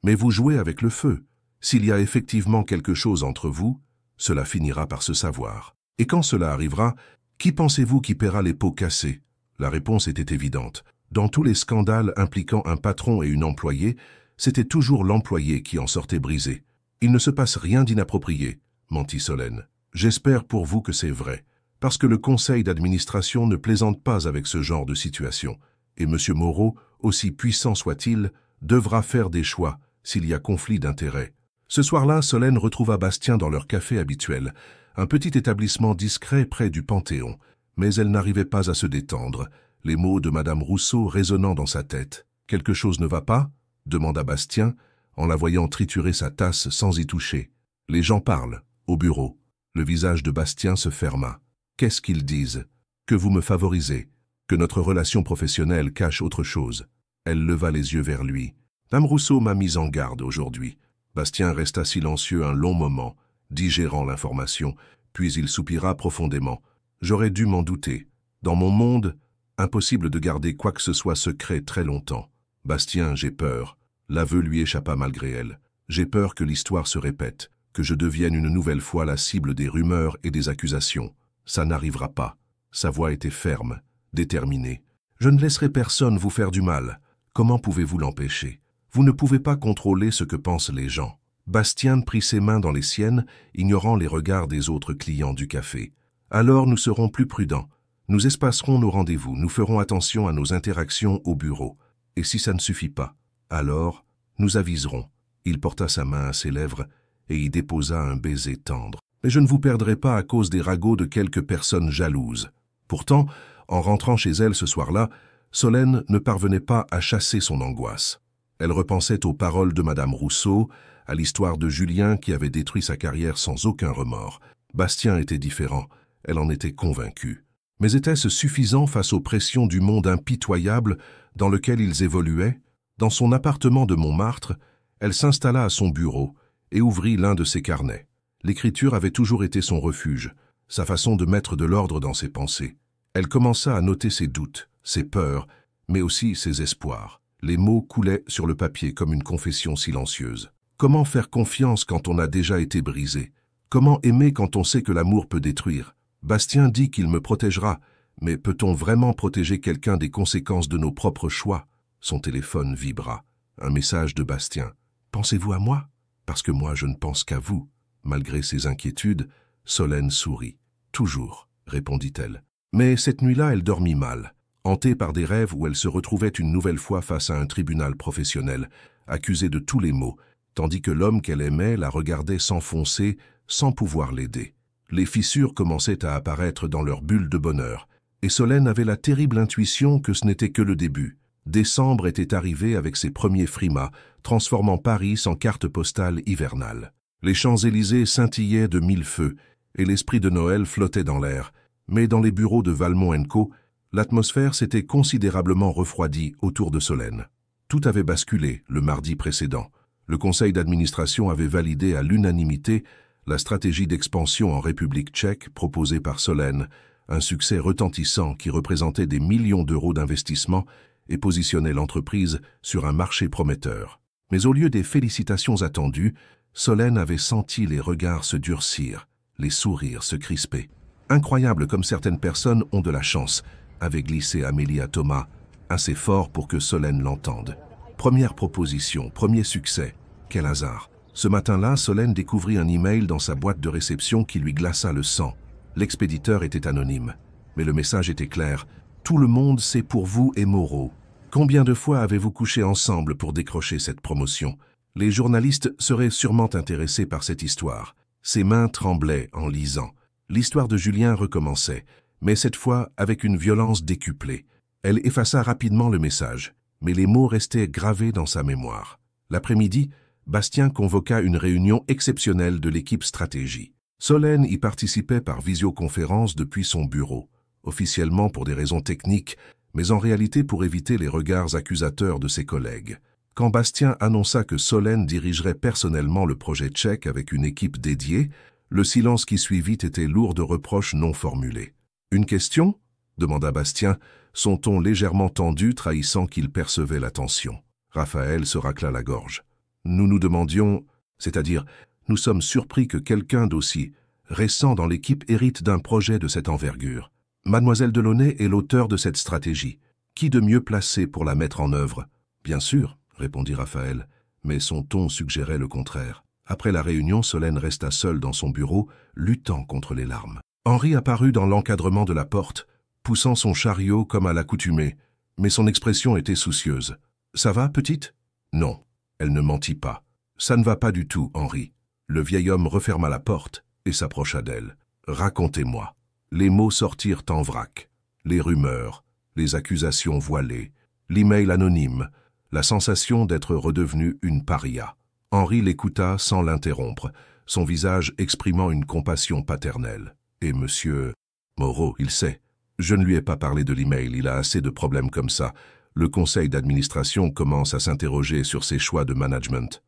vous jouez avec le feu. S'il y a effectivement quelque chose entre vous, cela finira par se savoir. Et quand cela arrivera, qui pensez-vous qui paiera les pots cassés? » La réponse était évidente. Dans tous les scandales impliquant un patron et une employée, c'était toujours l'employé qui en sortait brisé. « Il ne se passe rien d'inapproprié, » mentit Solène. « J'espère pour vous que c'est vrai, parce que le conseil d'administration ne plaisante pas avec ce genre de situation. Et M. Moreau, aussi puissant soit-il, devra faire des choix s'il y a conflit d'intérêts. » Ce soir-là, Solène retrouva Bastien dans leur café habituel, un petit établissement discret près du Panthéon. Mais elle n'arrivait pas à se détendre, les mots de Madame Rousseau résonnant dans sa tête. « Quelque chose ne va pas ?» demanda Bastien, en la voyant triturer sa tasse sans y toucher. « Les gens parlent, au bureau. » Le visage de Bastien se ferma. « Qu'est-ce qu'ils disent? Que vous me favorisez, que notre relation professionnelle cache autre chose. » Elle leva les yeux vers lui. « Dame Rousseau m'a mise en garde aujourd'hui. » Bastien resta silencieux un long moment, digérant l'information, puis il soupira profondément. « J'aurais dû m'en douter. Dans mon monde, impossible de garder quoi que ce soit secret très longtemps. Bastien, j'ai peur. » L'aveu lui échappa malgré elle. « J'ai peur que l'histoire se répète, que je devienne une nouvelle fois la cible des rumeurs et des accusations. Ça n'arrivera pas. » Sa voix était ferme, déterminée. « Je ne laisserai personne vous faire du mal. Comment pouvez-vous l'empêcher? Vous ne pouvez pas contrôler ce que pensent les gens. » Bastien prit ses mains dans les siennes, ignorant les regards des autres clients du café. « Alors nous serons plus prudents. Nous espacerons nos rendez-vous, nous ferons attention à nos interactions au bureau. Et si ça ne suffit pas, alors nous aviserons. » Il porta sa main à ses lèvres et y déposa un baiser tendre. « Mais je ne vous perdrai pas à cause des ragots de quelques personnes jalouses. » Pourtant, en rentrant chez elle ce soir-là, Solène ne parvenait pas à chasser son angoisse. Elle repensait aux paroles de Madame Rousseau, à l'histoire de Julien qui avait détruit sa carrière sans aucun remords. Bastien était différent, elle en était convaincue. Mais était-ce suffisant face aux pressions du monde impitoyable dans lequel ils évoluaient? Dans son appartement de Montmartre, elle s'installa à son bureau et ouvrit l'un de ses carnets. L'écriture avait toujours été son refuge, sa façon de mettre de l'ordre dans ses pensées. Elle commença à noter ses doutes, ses peurs, mais aussi ses espoirs. Les mots coulaient sur le papier comme une confession silencieuse. Comment faire confiance quand on a déjà été brisé? Comment aimer quand on sait que l'amour peut détruire? Bastien dit qu'il me protégera, mais peut-on vraiment protéger quelqu'un des conséquences de nos propres choix? Son téléphone vibra. Un message de Bastien. « Pensez-vous à moi? Parce que moi je ne pense qu'à vous. » Malgré ses inquiétudes, Solène sourit. « Toujours, » répondit-elle. Mais cette nuit-là, elle dormit mal, hantée par des rêves où elle se retrouvait une nouvelle fois face à un tribunal professionnel, accusée de tous les maux, tandis que l'homme qu'elle aimait la regardait s'enfoncer sans pouvoir l'aider. Les fissures commençaient à apparaître dans leur bulle de bonheur, et Solène avait la terrible intuition que ce n'était que le début. Décembre était arrivé avec ses premiers frimas, transformant Paris en carte postale hivernale. Les Champs-Élysées scintillaient de mille feux, et l'esprit de Noël flottait dans l'air, mais dans les bureaux de Valmont & Co., l'atmosphère s'était considérablement refroidie autour de Solène. Tout avait basculé le mardi précédent. Le conseil d'administration avait validé à l'unanimité la stratégie d'expansion en République tchèque proposée par Solène, un succès retentissant qui représentait des millions d'euros d'investissement et positionnait l'entreprise sur un marché prometteur. Mais au lieu des félicitations attendues, Solène avait senti les regards se durcir, les sourires se crisper. Incroyable comme certaines personnes ont de la chance, avait glissé Amélie à Thomas, assez fort pour que Solène l'entende. Première proposition, premier succès. Quel hasard. Ce matin-là, Solène découvrit un email dans sa boîte de réception qui lui glaça le sang. L'expéditeur était anonyme, mais le message était clair. « Tout le monde sait pour vous et Moreau. Combien de fois avez-vous couché ensemble pour décrocher cette promotion? Les journalistes seraient sûrement intéressés par cette histoire. » Ses mains tremblaient en lisant. L'histoire de Julien recommençait, mais cette fois avec une violence décuplée. Elle effaça rapidement le message, mais les mots restaient gravés dans sa mémoire. L'après-midi, Bastien convoqua une réunion exceptionnelle de l'équipe stratégie. Solène y participait par visioconférence depuis son bureau, officiellement pour des raisons techniques, mais en réalité pour éviter les regards accusateurs de ses collègues. Quand Bastien annonça que Solène dirigerait personnellement le projet tchèque avec une équipe dédiée, le silence qui suivit était lourd de reproches non formulés. « Une question » demanda Bastien, son ton légèrement tendu trahissant qu'il percevait la tension. Raphaël se racla la gorge. « Nous nous demandions, c'est-à-dire, nous sommes surpris que quelqu'un d'aussi récent dans l'équipe hérite d'un projet de cette envergure. Mademoiselle Delaunay est l'auteur de cette stratégie. Qui de mieux placé pour la mettre en œuvre? » « Bien sûr, » répondit Raphaël, mais son ton suggérait le contraire. Après la réunion, Solène resta seule dans son bureau, luttant contre les larmes. Henri apparut dans l'encadrement de la porte, poussant son chariot comme à l'accoutumée, mais son expression était soucieuse. « Ça va, petite ?» Non, elle ne mentit pas. « Ça ne va pas du tout, Henri. » Le vieil homme referma la porte et s'approcha d'elle. « Racontez-moi. » Les mots sortirent en vrac. Les rumeurs, les accusations voilées, l'email anonyme, la sensation d'être redevenu une paria. Henri l'écouta sans l'interrompre, son visage exprimant une compassion paternelle. « Et monsieur Moreau, il sait. Je ne lui ai pas parlé de l'email, il a assez de problèmes comme ça. Le conseil d'administration commence à s'interroger sur ses choix de management. »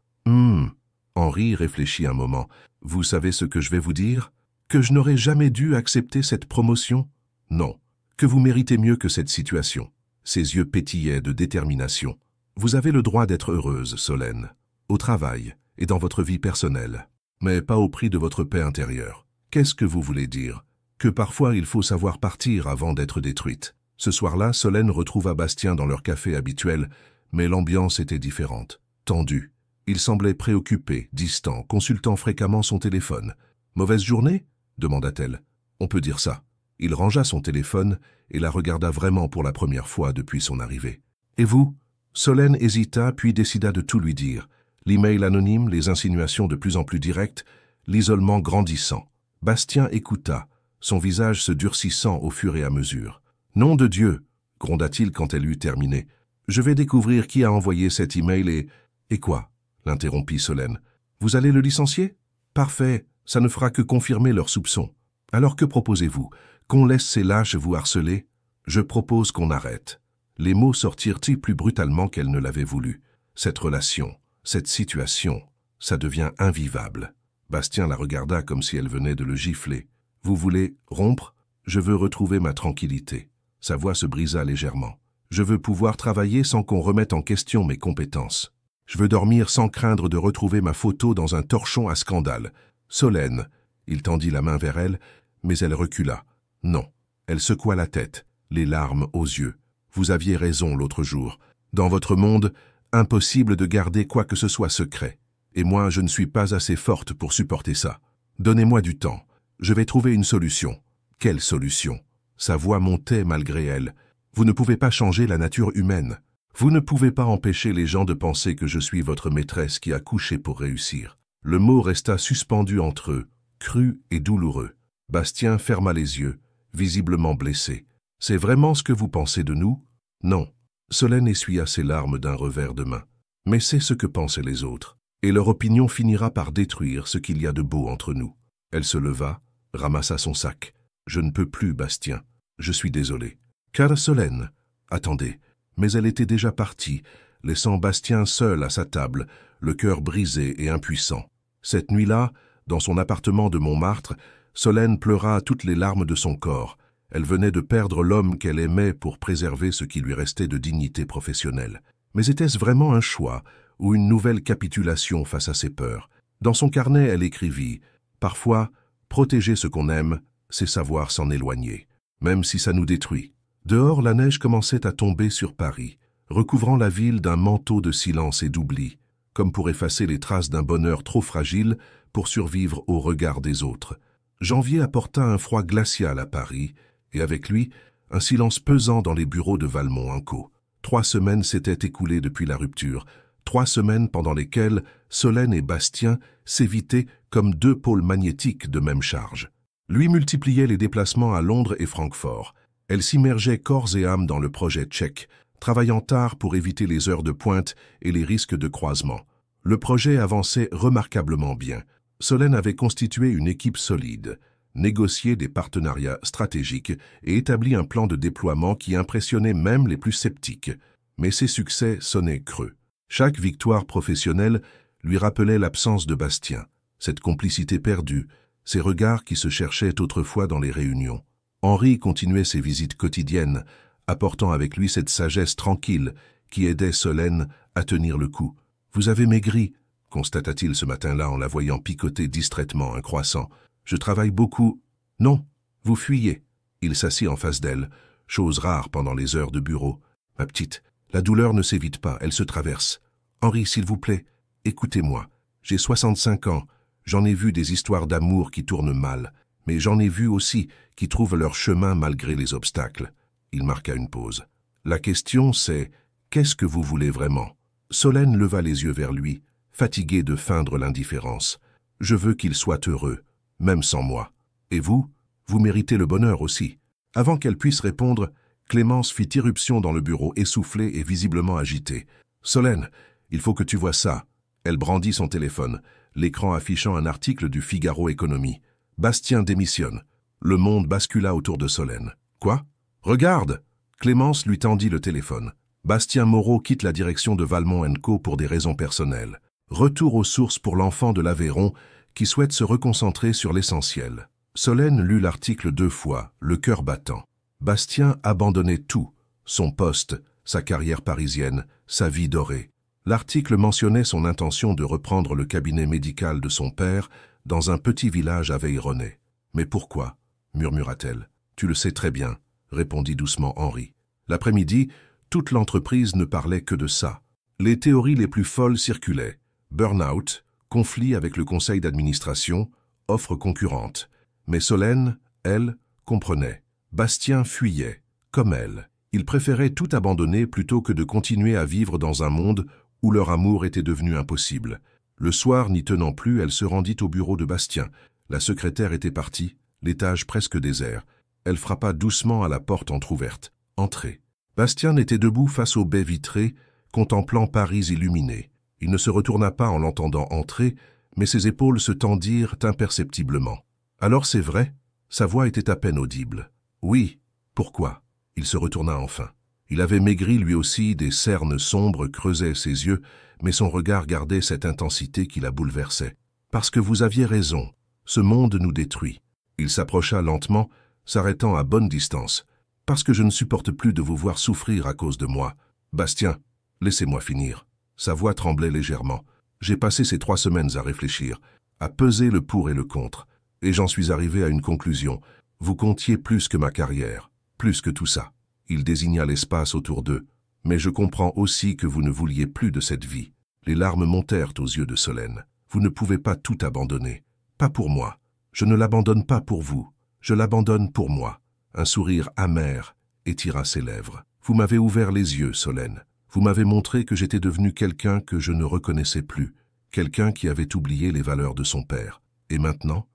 Henri réfléchit un moment. « Vous savez ce que je vais vous dire? Que je n'aurais jamais dû accepter cette promotion? Non, que vous méritez mieux que cette situation. » Ses yeux pétillaient de détermination. « Vous avez le droit d'être heureuse, Solène, au travail et dans votre vie personnelle, mais pas au prix de votre paix intérieure. Qu'est-ce que vous voulez dire? Que parfois il faut savoir partir avant d'être détruite. » Ce soir-là, Solène retrouva Bastien dans leur café habituel, mais l'ambiance était différente, tendue. Il semblait préoccupé, distant, consultant fréquemment son téléphone. « Mauvaise journée ?» demanda-t-elle. « On peut dire ça. » Il rangea son téléphone et la regarda vraiment pour la première fois depuis son arrivée. « Et vous ?» Solène hésita puis décida de tout lui dire. L'email anonyme, les insinuations de plus en plus directes, l'isolement grandissant. Bastien écouta, son visage se durcissant au fur et à mesure. « Nom de Dieu !» gronda-t-il quand elle eut terminé. « Je vais découvrir qui a envoyé cet email et... » « Et quoi ?» l'interrompit Solène. « Vous allez le licencier ? Parfait, Ça ne fera que confirmer leurs soupçons. Alors que proposez-vous? Qu'on laisse ces lâches vous harceler? Je propose qu'on arrête. Les mots sortirent-ils plus brutalement qu'elle ne l'avait voulu. Cette relation, cette situation, ça devient invivable. Bastien la regarda comme si elle venait de le gifler. Vous voulez rompre? Je veux retrouver ma tranquillité. Sa voix se brisa légèrement. Je veux pouvoir travailler sans qu'on remette en question mes compétences. Je veux dormir sans craindre de retrouver ma photo dans un torchon à scandale. Solène, il tendit la main vers elle, mais elle recula. Non. Elle secoua la tête, les larmes aux yeux. Vous aviez raison l'autre jour. Dans votre monde, impossible de garder quoi que ce soit secret. Et moi, je ne suis pas assez forte pour supporter ça. Donnez-moi du temps. Je vais trouver une solution. Quelle solution? Sa voix montait malgré elle. Vous ne pouvez pas changer la nature humaine. Vous ne pouvez pas empêcher les gens de penser que je suis votre maîtresse qui a couché pour réussir. Le mot resta suspendu entre eux, cru et douloureux. Bastien ferma les yeux, visiblement blessé. C'est vraiment ce que vous pensez de nous? Non. Solène essuya ses larmes d'un revers de main. Mais c'est ce que pensaient les autres. Et leur opinion finira par détruire ce qu'il y a de beau entre nous. Elle se leva, ramassa son sac. Je ne peux plus, Bastien. Je suis désolé. Car Solène, attendez. Mais elle était déjà partie, laissant Bastien seul à sa table, le cœur brisé et impuissant. Cette nuit-là, dans son appartement de Montmartre, Solène pleura toutes les larmes de son corps. Elle venait de perdre l'homme qu'elle aimait pour préserver ce qui lui restait de dignité professionnelle. Mais était-ce vraiment un choix ou une nouvelle capitulation face à ses peurs? Dans son carnet, elle écrivit « Parfois, protéger ce qu'on aime, c'est savoir s'en éloigner, même si ça nous détruit. » Dehors, la neige commençait à tomber sur Paris, recouvrant la ville d'un manteau de silence et d'oubli, comme pour effacer les traces d'un bonheur trop fragile pour survivre au regard des autres. Janvier apporta un froid glacial à Paris, et avec lui, un silence pesant dans les bureaux de Valmont & Co. 3 semaines s'étaient écoulées depuis la rupture, 3 semaines pendant lesquelles Solène et Bastien s'évitaient comme 2 pôles magnétiques de même charge. Lui multipliait les déplacements à Londres et Francfort. Elle s'immergeait corps et âme dans le projet tchèque, travaillant tard pour éviter les heures de pointe et les risques de croisement. Le projet avançait remarquablement bien. Solène avait constitué une équipe solide, négocié des partenariats stratégiques et établi un plan de déploiement qui impressionnait même les plus sceptiques. Mais ses succès sonnaient creux. Chaque victoire professionnelle lui rappelait l'absence de Bastien, cette complicité perdue, ces regards qui se cherchaient autrefois dans les réunions. Henri continuait ses visites quotidiennes, apportant avec lui cette sagesse tranquille qui aidait Solène à tenir le coup. « Vous avez maigri », constata-t-il ce matin-là en la voyant picoter distraitement un croissant. « Je travaille beaucoup. »« Non, vous fuyez. » Il s'assit en face d'elle, chose rare pendant les heures de bureau. « Ma petite, la douleur ne s'évite pas, elle se traverse. Henri, s'il vous plaît, écoutez-moi. J'ai 65 ans, j'en ai vu des histoires d'amour qui tournent mal. Mais j'en ai vu aussi qui trouvent leur chemin malgré les obstacles. » Il marqua une pause. « La question c'est, qu'est-ce que vous voulez vraiment ?» Solène leva les yeux vers lui, fatiguée de feindre l'indifférence. « Je veux qu'il soit heureux, même sans moi. Et vous, vous méritez le bonheur aussi. » Avant qu'elle puisse répondre, Clémence fit irruption dans le bureau, essoufflée et visiblement agitée. « Solène, il faut que tu vois ça. » Elle brandit son téléphone, l'écran affichant un article du Figaro Économie. Bastien démissionne. Le monde bascula autour de Solène. « Quoi? Regarde !» Clémence lui tendit le téléphone. Bastien Moreau quitte la direction de Valmont & Co pour des raisons personnelles. Retour aux sources pour l'enfant de l'Aveyron qui souhaite se reconcentrer sur l'essentiel. Solène lut l'article 2 fois, le cœur battant. Bastien abandonnait tout, son poste, sa carrière parisienne, sa vie dorée. L'article mentionnait son intention de reprendre le cabinet médical de son père dans un petit village aveyronnais. « Mais pourquoi ?» murmura-t-elle. « Tu le sais très bien », répondit doucement Henri. L'après-midi, toute l'entreprise ne parlait que de ça. Les théories les plus folles circulaient. Burn-out, conflit avec le conseil d'administration, offre concurrente. Mais Solène, elle, comprenait. Bastien fuyait, comme elle. Il préférait tout abandonner plutôt que de continuer à vivre dans un monde où leur amour était devenu impossible. Le soir, n'y tenant plus, elle se rendit au bureau de Bastien. La secrétaire était partie, l'étage presque désert. Elle frappa doucement à la porte entr'ouverte. « Entrez ». Bastien était debout face aux baies vitrées, contemplant Paris illuminé. Il ne se retourna pas en l'entendant entrer, mais ses épaules se tendirent imperceptiblement. « Alors c'est vrai ?» Sa voix était à peine audible. « Oui. Pourquoi ?» Il se retourna enfin. Il avait maigri lui aussi, des cernes sombres creusaient ses yeux, mais son regard gardait cette intensité qui la bouleversait. « Parce que vous aviez raison. Ce monde nous détruit. » Il s'approcha lentement, s'arrêtant à bonne distance. « Parce que je ne supporte plus de vous voir souffrir à cause de moi. Bastien, laissez-moi finir. » Sa voix tremblait légèrement. « J'ai passé ces 3 semaines à réfléchir, à peser le pour et le contre, et j'en suis arrivé à une conclusion. Vous comptiez plus que ma carrière, plus que tout ça. » Il désigna l'espace autour d'eux. « Mais je comprends aussi que vous ne vouliez plus de cette vie. » Les larmes montèrent aux yeux de Solène. « Vous ne pouvez pas tout abandonner. Pas pour moi. Je ne l'abandonne pas pour vous. Je l'abandonne pour moi. » Un sourire amer étira ses lèvres. « Vous m'avez ouvert les yeux, Solène. Vous m'avez montré que j'étais devenu quelqu'un que je ne reconnaissais plus, quelqu'un qui avait oublié les valeurs de son père. Et maintenant,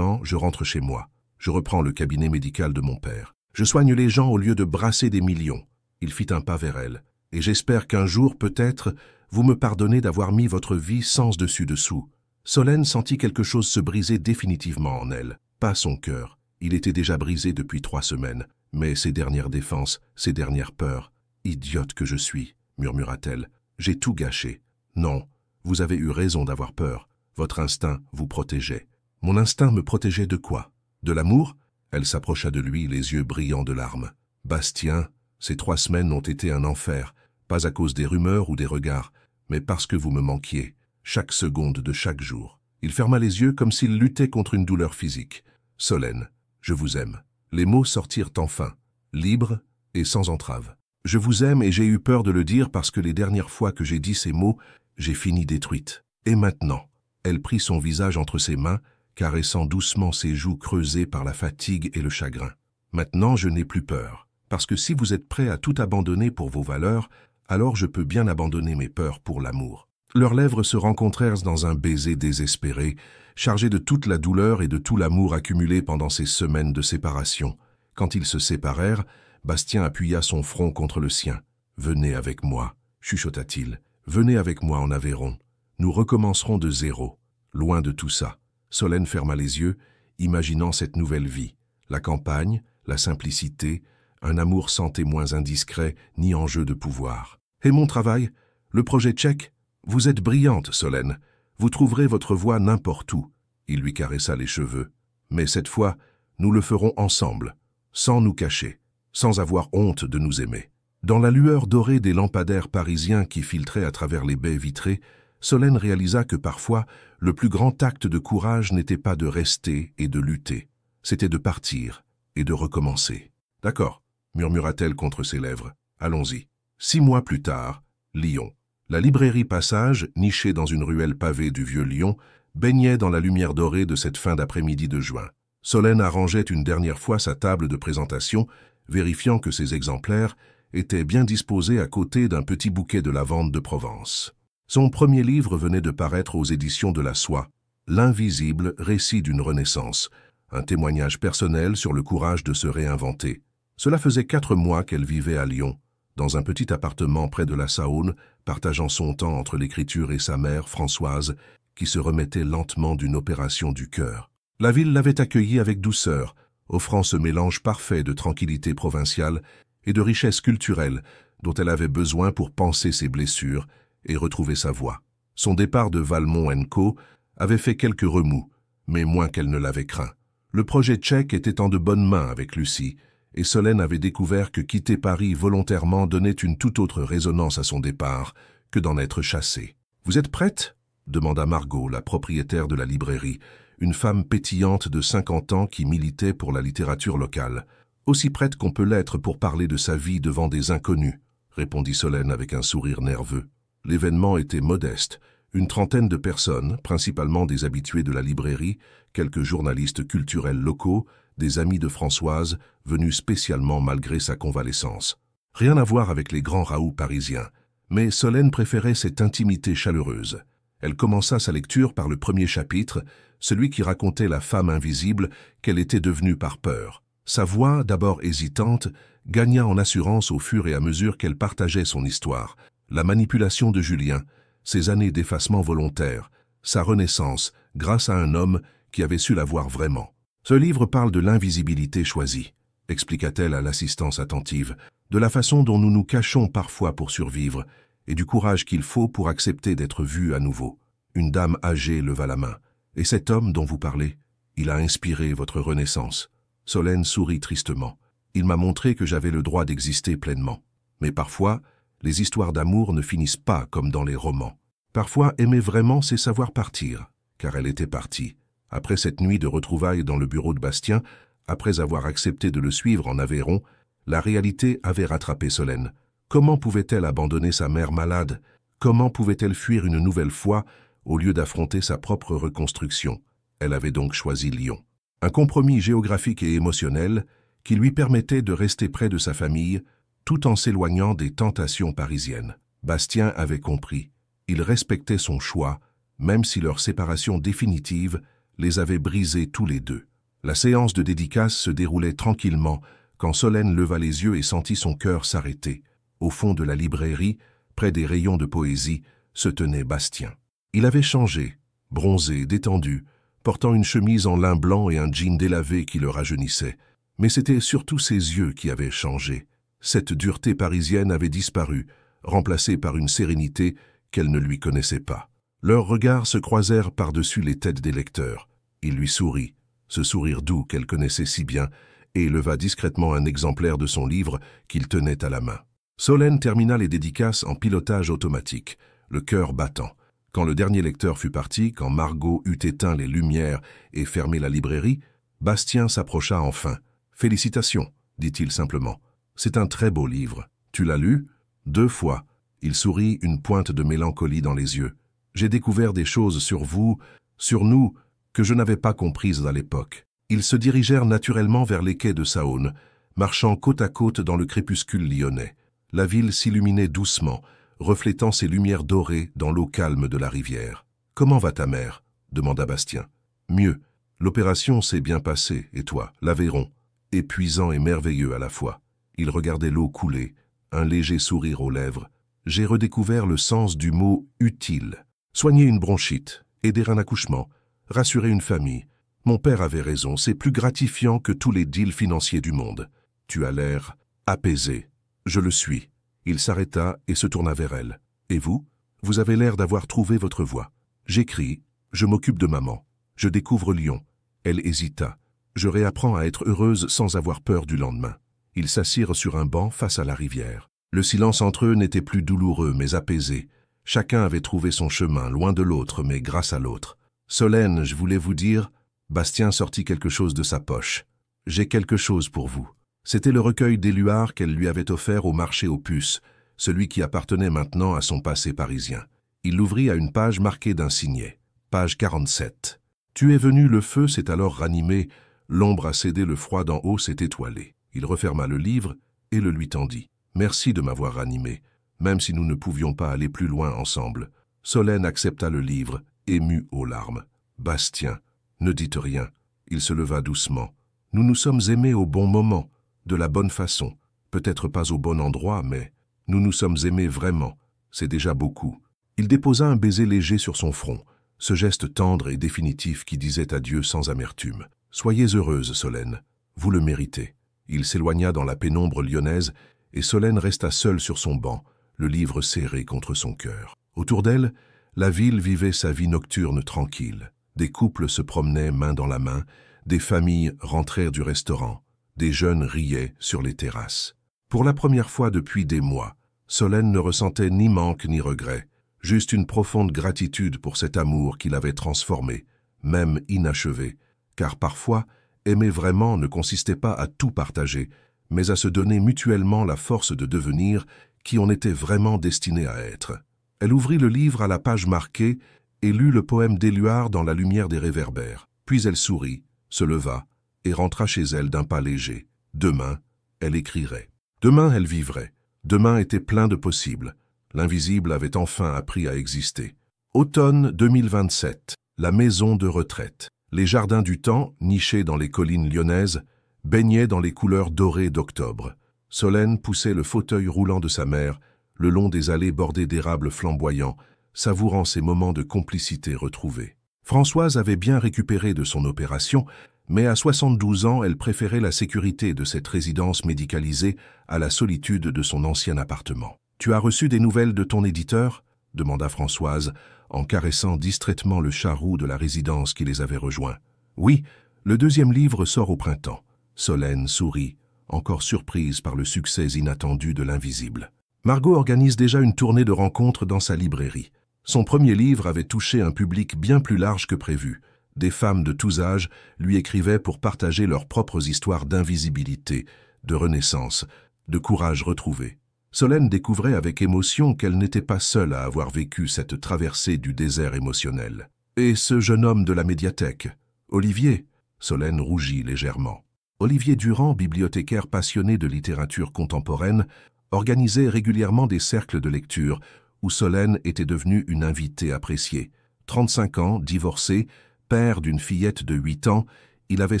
je rentre chez moi. Je reprends le cabinet médical de mon père. Je soigne les gens au lieu de brasser des millions. » Il fit un pas vers elle. « Et j'espère qu'un jour, peut-être, vous me pardonnez d'avoir mis votre vie sens dessus-dessous. » Solène sentit quelque chose se briser définitivement en elle. Pas son cœur. Il était déjà brisé depuis 3 semaines. Mais ses dernières défenses, ses dernières peurs. « Idiote que je suis, » murmura-t-elle. « J'ai tout gâché. Non, vous avez eu raison d'avoir peur. Votre instinct vous protégeait. » « Mon instinct me protégeait de quoi? De l'amour ?» Elle s'approcha de lui, les yeux brillants de larmes. « Bastien, ces 3 semaines ont été un enfer, pas à cause des rumeurs ou des regards, mais parce que vous me manquiez, chaque seconde de chaque jour. » Il ferma les yeux comme s'il luttait contre une douleur physique. « Solène, je vous aime. » Les mots sortirent enfin, libres et sans entrave. « Je vous aime et j'ai eu peur de le dire parce que les dernières fois que j'ai dit ces mots, j'ai fini détruite. Et maintenant ?» Elle prit son visage entre ses mains, caressant doucement ses joues creusées par la fatigue et le chagrin. « Maintenant, je n'ai plus peur, parce que si vous êtes prêt à tout abandonner pour vos valeurs, alors je peux bien abandonner mes peurs pour l'amour. » Leurs lèvres se rencontrèrent dans un baiser désespéré, chargé de toute la douleur et de tout l'amour accumulé pendant ces semaines de séparation. Quand ils se séparèrent, Bastien appuya son front contre le sien. « Venez avec moi, » chuchota-t-il. « Venez avec moi en Aveyron. Nous recommencerons de zéro, loin de tout ça. » Solène ferma les yeux, imaginant cette nouvelle vie. La campagne, la simplicité, un amour sans témoins indiscrets ni enjeu de pouvoir. « Et mon travail? Le projet tchèque? Vous êtes brillante, Solène. Vous trouverez votre voie n'importe où. » Il lui caressa les cheveux. « Mais cette fois, nous le ferons ensemble, sans nous cacher, sans avoir honte de nous aimer. » Dans la lueur dorée des lampadaires parisiens qui filtraient à travers les baies vitrées, Solène réalisa que parfois, le plus grand acte de courage n'était pas de rester et de lutter, c'était de partir et de recommencer. « D'accord », murmura-t-elle contre ses lèvres. « Allons-y. » 6 mois plus tard, Lyon. La librairie Passage, nichée dans une ruelle pavée du vieux Lyon, baignait dans la lumière dorée de cette fin d'après-midi de juin. Solène arrangeait une dernière fois sa table de présentation, vérifiant que ses exemplaires étaient bien disposés à côté d'un petit bouquet de lavande de Provence. Son premier livre venait de paraître aux éditions de la Soie, L'invisible récit d'une renaissance, un témoignage personnel sur le courage de se réinventer. Cela faisait 4 mois qu'elle vivait à Lyon, dans un petit appartement près de la Saône, partageant son temps entre l'écriture et sa mère, Françoise, qui se remettait lentement d'une opération du cœur. La ville l'avait accueillie avec douceur, offrant ce mélange parfait de tranquillité provinciale et de richesse culturelle dont elle avait besoin pour panser ses blessures et retrouver sa voix. Son départ de Valmont & Co avait fait quelques remous, mais moins qu'elle ne l'avait craint. Le projet tchèque était en de bonnes mains avec Lucie, et Solène avait découvert que quitter Paris volontairement donnait une toute autre résonance à son départ que d'en être chassée. « Vous êtes prête ?» demanda Margot, la propriétaire de la librairie, une femme pétillante de 50 ans qui militait pour la littérature locale. « Aussi prête qu'on peut l'être pour parler de sa vie devant des inconnus, » répondit Solène avec un sourire nerveux. L'événement était modeste. Une trentaine de personnes, principalement des habitués de la librairie, quelques journalistes culturels locaux, des amis de Françoise, venus spécialement malgré sa convalescence. Rien à voir avec les grands raouts parisiens, mais Solène préférait cette intimité chaleureuse. Elle commença sa lecture par le premier chapitre, celui qui racontait la femme invisible qu'elle était devenue par peur. Sa voix, d'abord hésitante, gagna en assurance au fur et à mesure qu'elle partageait son histoire. La manipulation de Julien, ses années d'effacement volontaire, sa renaissance, grâce à un homme qui avait su la voir vraiment. Ce livre parle de l'invisibilité choisie, expliqua-t-elle à l'assistance attentive, de la façon dont nous nous cachons parfois pour survivre, et du courage qu'il faut pour accepter d'être vu à nouveau. Une dame âgée leva la main. Et cet homme dont vous parlez, il a inspiré votre renaissance. Solène sourit tristement. Il m'a montré que j'avais le droit d'exister pleinement. Mais parfois, les histoires d'amour ne finissent pas comme dans les romans. Parfois, aimer vraiment, c'est savoir partir, car elle était partie. Après cette nuit de retrouvailles dans le bureau de Bastien, après avoir accepté de le suivre en Aveyron, la réalité avait rattrapé Solène. Comment pouvait-elle abandonner sa mère malade? Comment pouvait-elle fuir une nouvelle fois au lieu d'affronter sa propre reconstruction? Elle avait donc choisi Lyon. Un compromis géographique et émotionnel qui lui permettait de rester près de sa famille tout en s'éloignant des tentations parisiennes. Bastien avait compris. Il respectait son choix, même si leur séparation définitive les avait brisés tous les deux. La séance de dédicace se déroulait tranquillement quand Solène leva les yeux et sentit son cœur s'arrêter. Au fond de la librairie, près des rayons de poésie, se tenait Bastien. Il avait changé, bronzé, détendu, portant une chemise en lin blanc et un jean délavé qui le rajeunissait. Mais c'était surtout ses yeux qui avaient changé. Cette dureté parisienne avait disparu, remplacée par une sérénité qu'elle ne lui connaissait pas. Leurs regards se croisèrent par-dessus les têtes des lecteurs. Il lui sourit, ce sourire doux qu'elle connaissait si bien, et leva discrètement un exemplaire de son livre qu'il tenait à la main. Solène termina les dédicaces en pilotage automatique, le cœur battant. Quand le dernier lecteur fut parti, quand Margot eut éteint les lumières et fermé la librairie, Bastien s'approcha enfin. « Félicitations », dit-il simplement. « C'est un très beau livre. Tu l'as lu ?»« 2 fois. » Il sourit, une pointe de mélancolie dans les yeux. « J'ai découvert des choses sur vous, sur nous, que je n'avais pas comprises à l'époque. » Ils se dirigèrent naturellement vers les quais de Saône, marchant côte à côte dans le crépuscule lyonnais. La ville s'illuminait doucement, reflétant ses lumières dorées dans l'eau calme de la rivière. « Comment va ta mère ?» demanda Bastien. « Mieux. L'opération s'est bien passée, et toi, l'Aveyron ?» Épuisant et merveilleux à la fois. Il regardait l'eau couler, un léger sourire aux lèvres. « J'ai redécouvert le sens du mot « utile ». Soigner une bronchite, aider un accouchement, rassurer une famille. Mon père avait raison, c'est plus gratifiant que tous les deals financiers du monde. Tu as l'air apaisé. Je le suis. » Il s'arrêta et se tourna vers elle. « Et vous? Vous avez l'air d'avoir trouvé votre voie. J'écris, je m'occupe de maman. Je découvre Lyon. » Elle hésita. « Je réapprends à être heureuse sans avoir peur du lendemain. » Ils s'assirent sur un banc face à la rivière. Le silence entre eux n'était plus douloureux, mais apaisé. Chacun avait trouvé son chemin, loin de l'autre, mais grâce à l'autre. « Solène, je voulais vous dire... » Bastien sortit quelque chose de sa poche. « J'ai quelque chose pour vous. » C'était le recueil d'Éluard qu'elle lui avait offert au marché aux puces, celui qui appartenait maintenant à son passé parisien. Il l'ouvrit à une page marquée d'un signet. Page 47. « Tu es venu, le feu s'est alors ranimé, l'ombre a cédé, le froid d'en haut s'est étoilé. » Il referma le livre et le lui tendit. « Merci de m'avoir ranimé, même si nous ne pouvions pas aller plus loin ensemble. » Solène accepta le livre, émue aux larmes. « Bastien, ne dites rien. » Il se leva doucement. « Nous nous sommes aimés au bon moment, de la bonne façon. Peut-être pas au bon endroit, mais nous nous sommes aimés vraiment. C'est déjà beaucoup. » Il déposa un baiser léger sur son front, ce geste tendre et définitif qui disait adieu sans amertume. « Soyez heureuse, Solène. Vous le méritez. » Il s'éloigna dans la pénombre lyonnaise et Solène resta seule sur son banc, le livre serré contre son cœur. Autour d'elle, la ville vivait sa vie nocturne tranquille. Des couples se promenaient main dans la main, des familles rentrèrent du restaurant, des jeunes riaient sur les terrasses. Pour la première fois depuis des mois, Solène ne ressentait ni manque ni regret, juste une profonde gratitude pour cet amour qui l'avait transformé, même inachevé, car parfois, aimer vraiment ne consistait pas à tout partager, mais à se donner mutuellement la force de devenir qui on était vraiment destiné à être. Elle ouvrit le livre à la page marquée et lut le poème d'Éluard dans la lumière des réverbères. Puis elle sourit, se leva et rentra chez elle d'un pas léger. Demain, elle écrirait. Demain, elle vivrait. Demain était plein de possibles. L'invisible avait enfin appris à exister. Automne 2027. La maison de retraite. Les jardins du temps, nichés dans les collines lyonnaises, baignaient dans les couleurs dorées d'octobre. Solène poussait le fauteuil roulant de sa mère le long des allées bordées d'érables flamboyants, savourant ces moments de complicité retrouvés. Françoise avait bien récupéré de son opération, mais à 72 ans, elle préférait la sécurité de cette résidence médicalisée à la solitude de son ancien appartement. « Tu as reçu des nouvelles de ton éditeur ?» demanda Françoise, en caressant distraitement le chat roux de la résidence qui les avait rejoints. « Oui, le deuxième livre sort au printemps. » Solène sourit, encore surprise par le succès inattendu de l'Invisible. Margot organise déjà une tournée de rencontres dans sa librairie. Son premier livre avait touché un public bien plus large que prévu. Des femmes de tous âges lui écrivaient pour partager leurs propres histoires d'invisibilité, de renaissance, de courage retrouvé. Solène découvrait avec émotion qu'elle n'était pas seule à avoir vécu cette traversée du désert émotionnel. Et ce jeune homme de la médiathèque, Olivier, Solène rougit légèrement. Olivier Durand, bibliothécaire passionné de littérature contemporaine, organisait régulièrement des cercles de lecture où Solène était devenue une invitée appréciée. 35 ans, divorcé, père d'une fillette de 8 ans, il avait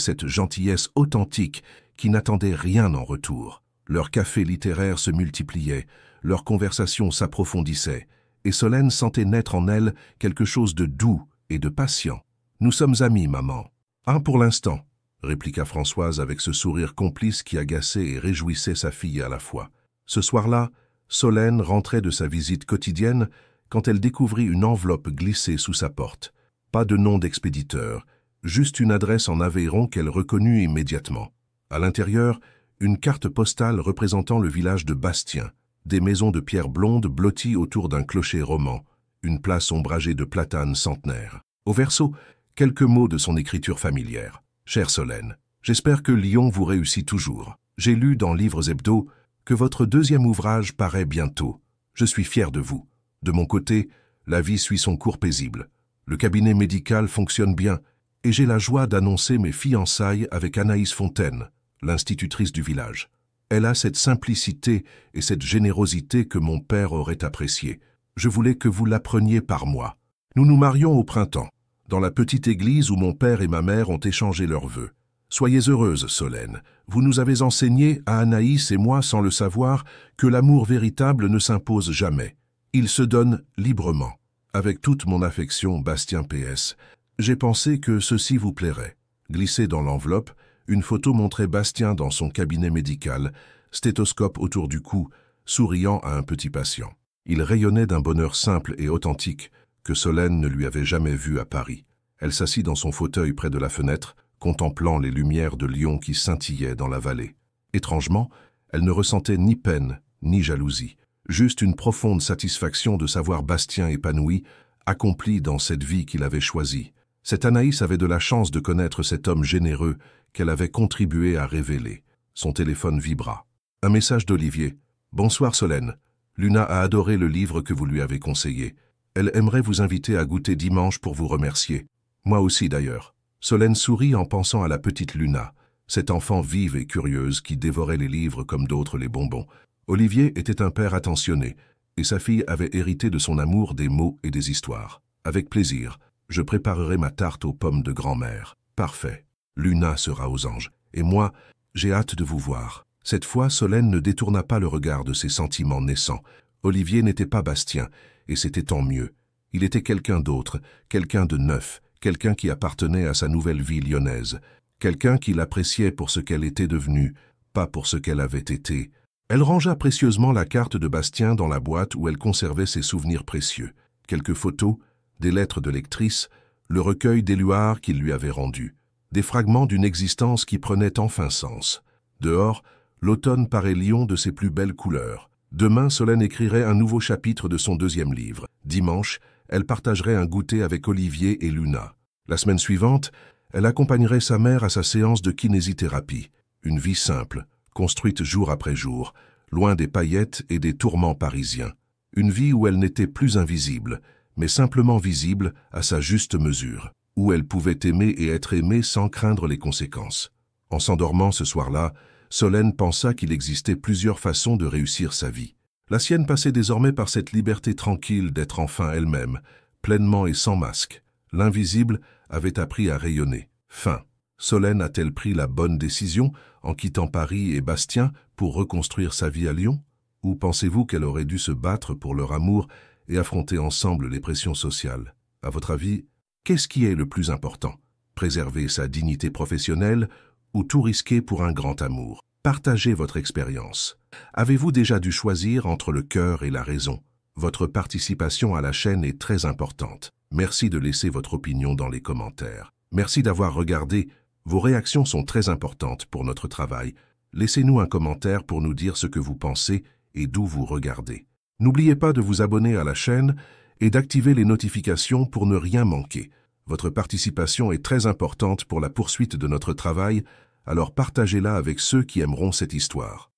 cette gentillesse authentique qui n'attendait rien en retour. Leurs cafés littéraires se multipliaient, leurs conversations s'approfondissaient, et Solène sentait naître en elle quelque chose de doux et de patient. « Nous sommes amis, maman. »« Ah, pour l'instant », répliqua Françoise avec ce sourire complice qui agaçait et réjouissait sa fille à la fois. Ce soir-là, Solène rentrait de sa visite quotidienne quand elle découvrit une enveloppe glissée sous sa porte. Pas de nom d'expéditeur, juste une adresse en Aveyron qu'elle reconnut immédiatement. À l'intérieur, une carte postale représentant le village de Bastien, des maisons de pierre blonde blotties autour d'un clocher roman, une place ombragée de platanes centenaires. Au verso, quelques mots de son écriture familière. « Chère Solène, j'espère que Lyon vous réussit toujours. J'ai lu dans Livres Hebdo que votre deuxième ouvrage paraît bientôt. Je suis fier de vous. De mon côté, la vie suit son cours paisible. Le cabinet médical fonctionne bien et j'ai la joie d'annoncer mes fiançailles avec Anaïs Fontaine, l'institutrice du village. Elle a cette simplicité et cette générosité que mon père aurait appréciée. Je voulais que vous l'appreniez par moi. Nous nous marions au printemps, dans la petite église où mon père et ma mère ont échangé leurs vœux. Soyez heureuse, Solène. Vous nous avez enseigné, à Anaïs et moi sans le savoir, que l'amour véritable ne s'impose jamais. Il se donne librement. Avec toute mon affection, Bastien PS. J'ai pensé que ceci vous plairait. » Glissée dans l'enveloppe, une photo montrait Bastien dans son cabinet médical, stéthoscope autour du cou, souriant à un petit patient. Il rayonnait d'un bonheur simple et authentique que Solène ne lui avait jamais vu à Paris. Elle s'assit dans son fauteuil près de la fenêtre, contemplant les lumières de Lyon qui scintillaient dans la vallée. Étrangement, elle ne ressentait ni peine, ni jalousie, juste une profonde satisfaction de savoir Bastien épanoui, accompli dans cette vie qu'il avait choisie. Cette Anaïs avait de la chance de connaître cet homme généreux qu'elle avait contribué à révéler. Son téléphone vibra. Un message d'Olivier. « Bonsoir Solène. Luna a adoré le livre que vous lui avez conseillé. Elle aimerait vous inviter à goûter dimanche pour vous remercier. Moi aussi d'ailleurs. » Solène sourit en pensant à la petite Luna, cette enfant vive et curieuse qui dévorait les livres comme d'autres les bonbons. Olivier était un père attentionné, et sa fille avait hérité de son amour des mots et des histoires. Avec plaisir, je préparerai ma tarte aux pommes de grand-mère. Parfait. Luna sera aux anges. Et moi, j'ai hâte de vous voir. Cette fois, Solène ne détourna pas le regard de ses sentiments naissants. Olivier n'était pas Bastien, et c'était tant mieux. Il était quelqu'un d'autre, quelqu'un de neuf, quelqu'un qui appartenait à sa nouvelle vie lyonnaise, quelqu'un qui l'appréciait pour ce qu'elle était devenue, pas pour ce qu'elle avait été. Elle rangea précieusement la carte de Bastien dans la boîte où elle conservait ses souvenirs précieux, quelques photos, des lettres de lectrice, le recueil d'Éluard qu'il lui avait rendu, des fragments d'une existence qui prenait enfin sens. Dehors, l'automne paraît Lyon de ses plus belles couleurs. Demain, Solène écrirait un nouveau chapitre de son deuxième livre. Dimanche, elle partagerait un goûter avec Olivier et Luna. La semaine suivante, elle accompagnerait sa mère à sa séance de kinésithérapie. Une vie simple, construite jour après jour, loin des paillettes et des tourments parisiens. Une vie où elle n'était plus invisible, mais simplement visible à sa juste mesure, où elle pouvait aimer et être aimée sans craindre les conséquences. En s'endormant ce soir-là, Solène pensa qu'il existait plusieurs façons de réussir sa vie. La sienne passait désormais par cette liberté tranquille d'être enfin elle-même, pleinement et sans masque. L'invisible avait appris à rayonner. Fin. Solène a-t-elle pris la bonne décision en quittant Paris et Bastien pour reconstruire sa vie à Lyon? Ou pensez-vous qu'elle aurait dû se battre pour leur amour et affronter ensemble les pressions sociales. À votre avis, qu'est-ce qui est le plus important? Préserver sa dignité professionnelle ou tout risquer pour un grand amour? Partagez votre expérience. Avez-vous déjà dû choisir entre le cœur et la raison? Votre participation à la chaîne est très importante. Merci de laisser votre opinion dans les commentaires. Merci d'avoir regardé. Vos réactions sont très importantes pour notre travail. Laissez-nous un commentaire pour nous dire ce que vous pensez et d'où vous regardez. N'oubliez pas de vous abonner à la chaîne et d'activer les notifications pour ne rien manquer. Votre participation est très importante pour la poursuite de notre travail, alors partagez-la avec ceux qui aimeront cette histoire.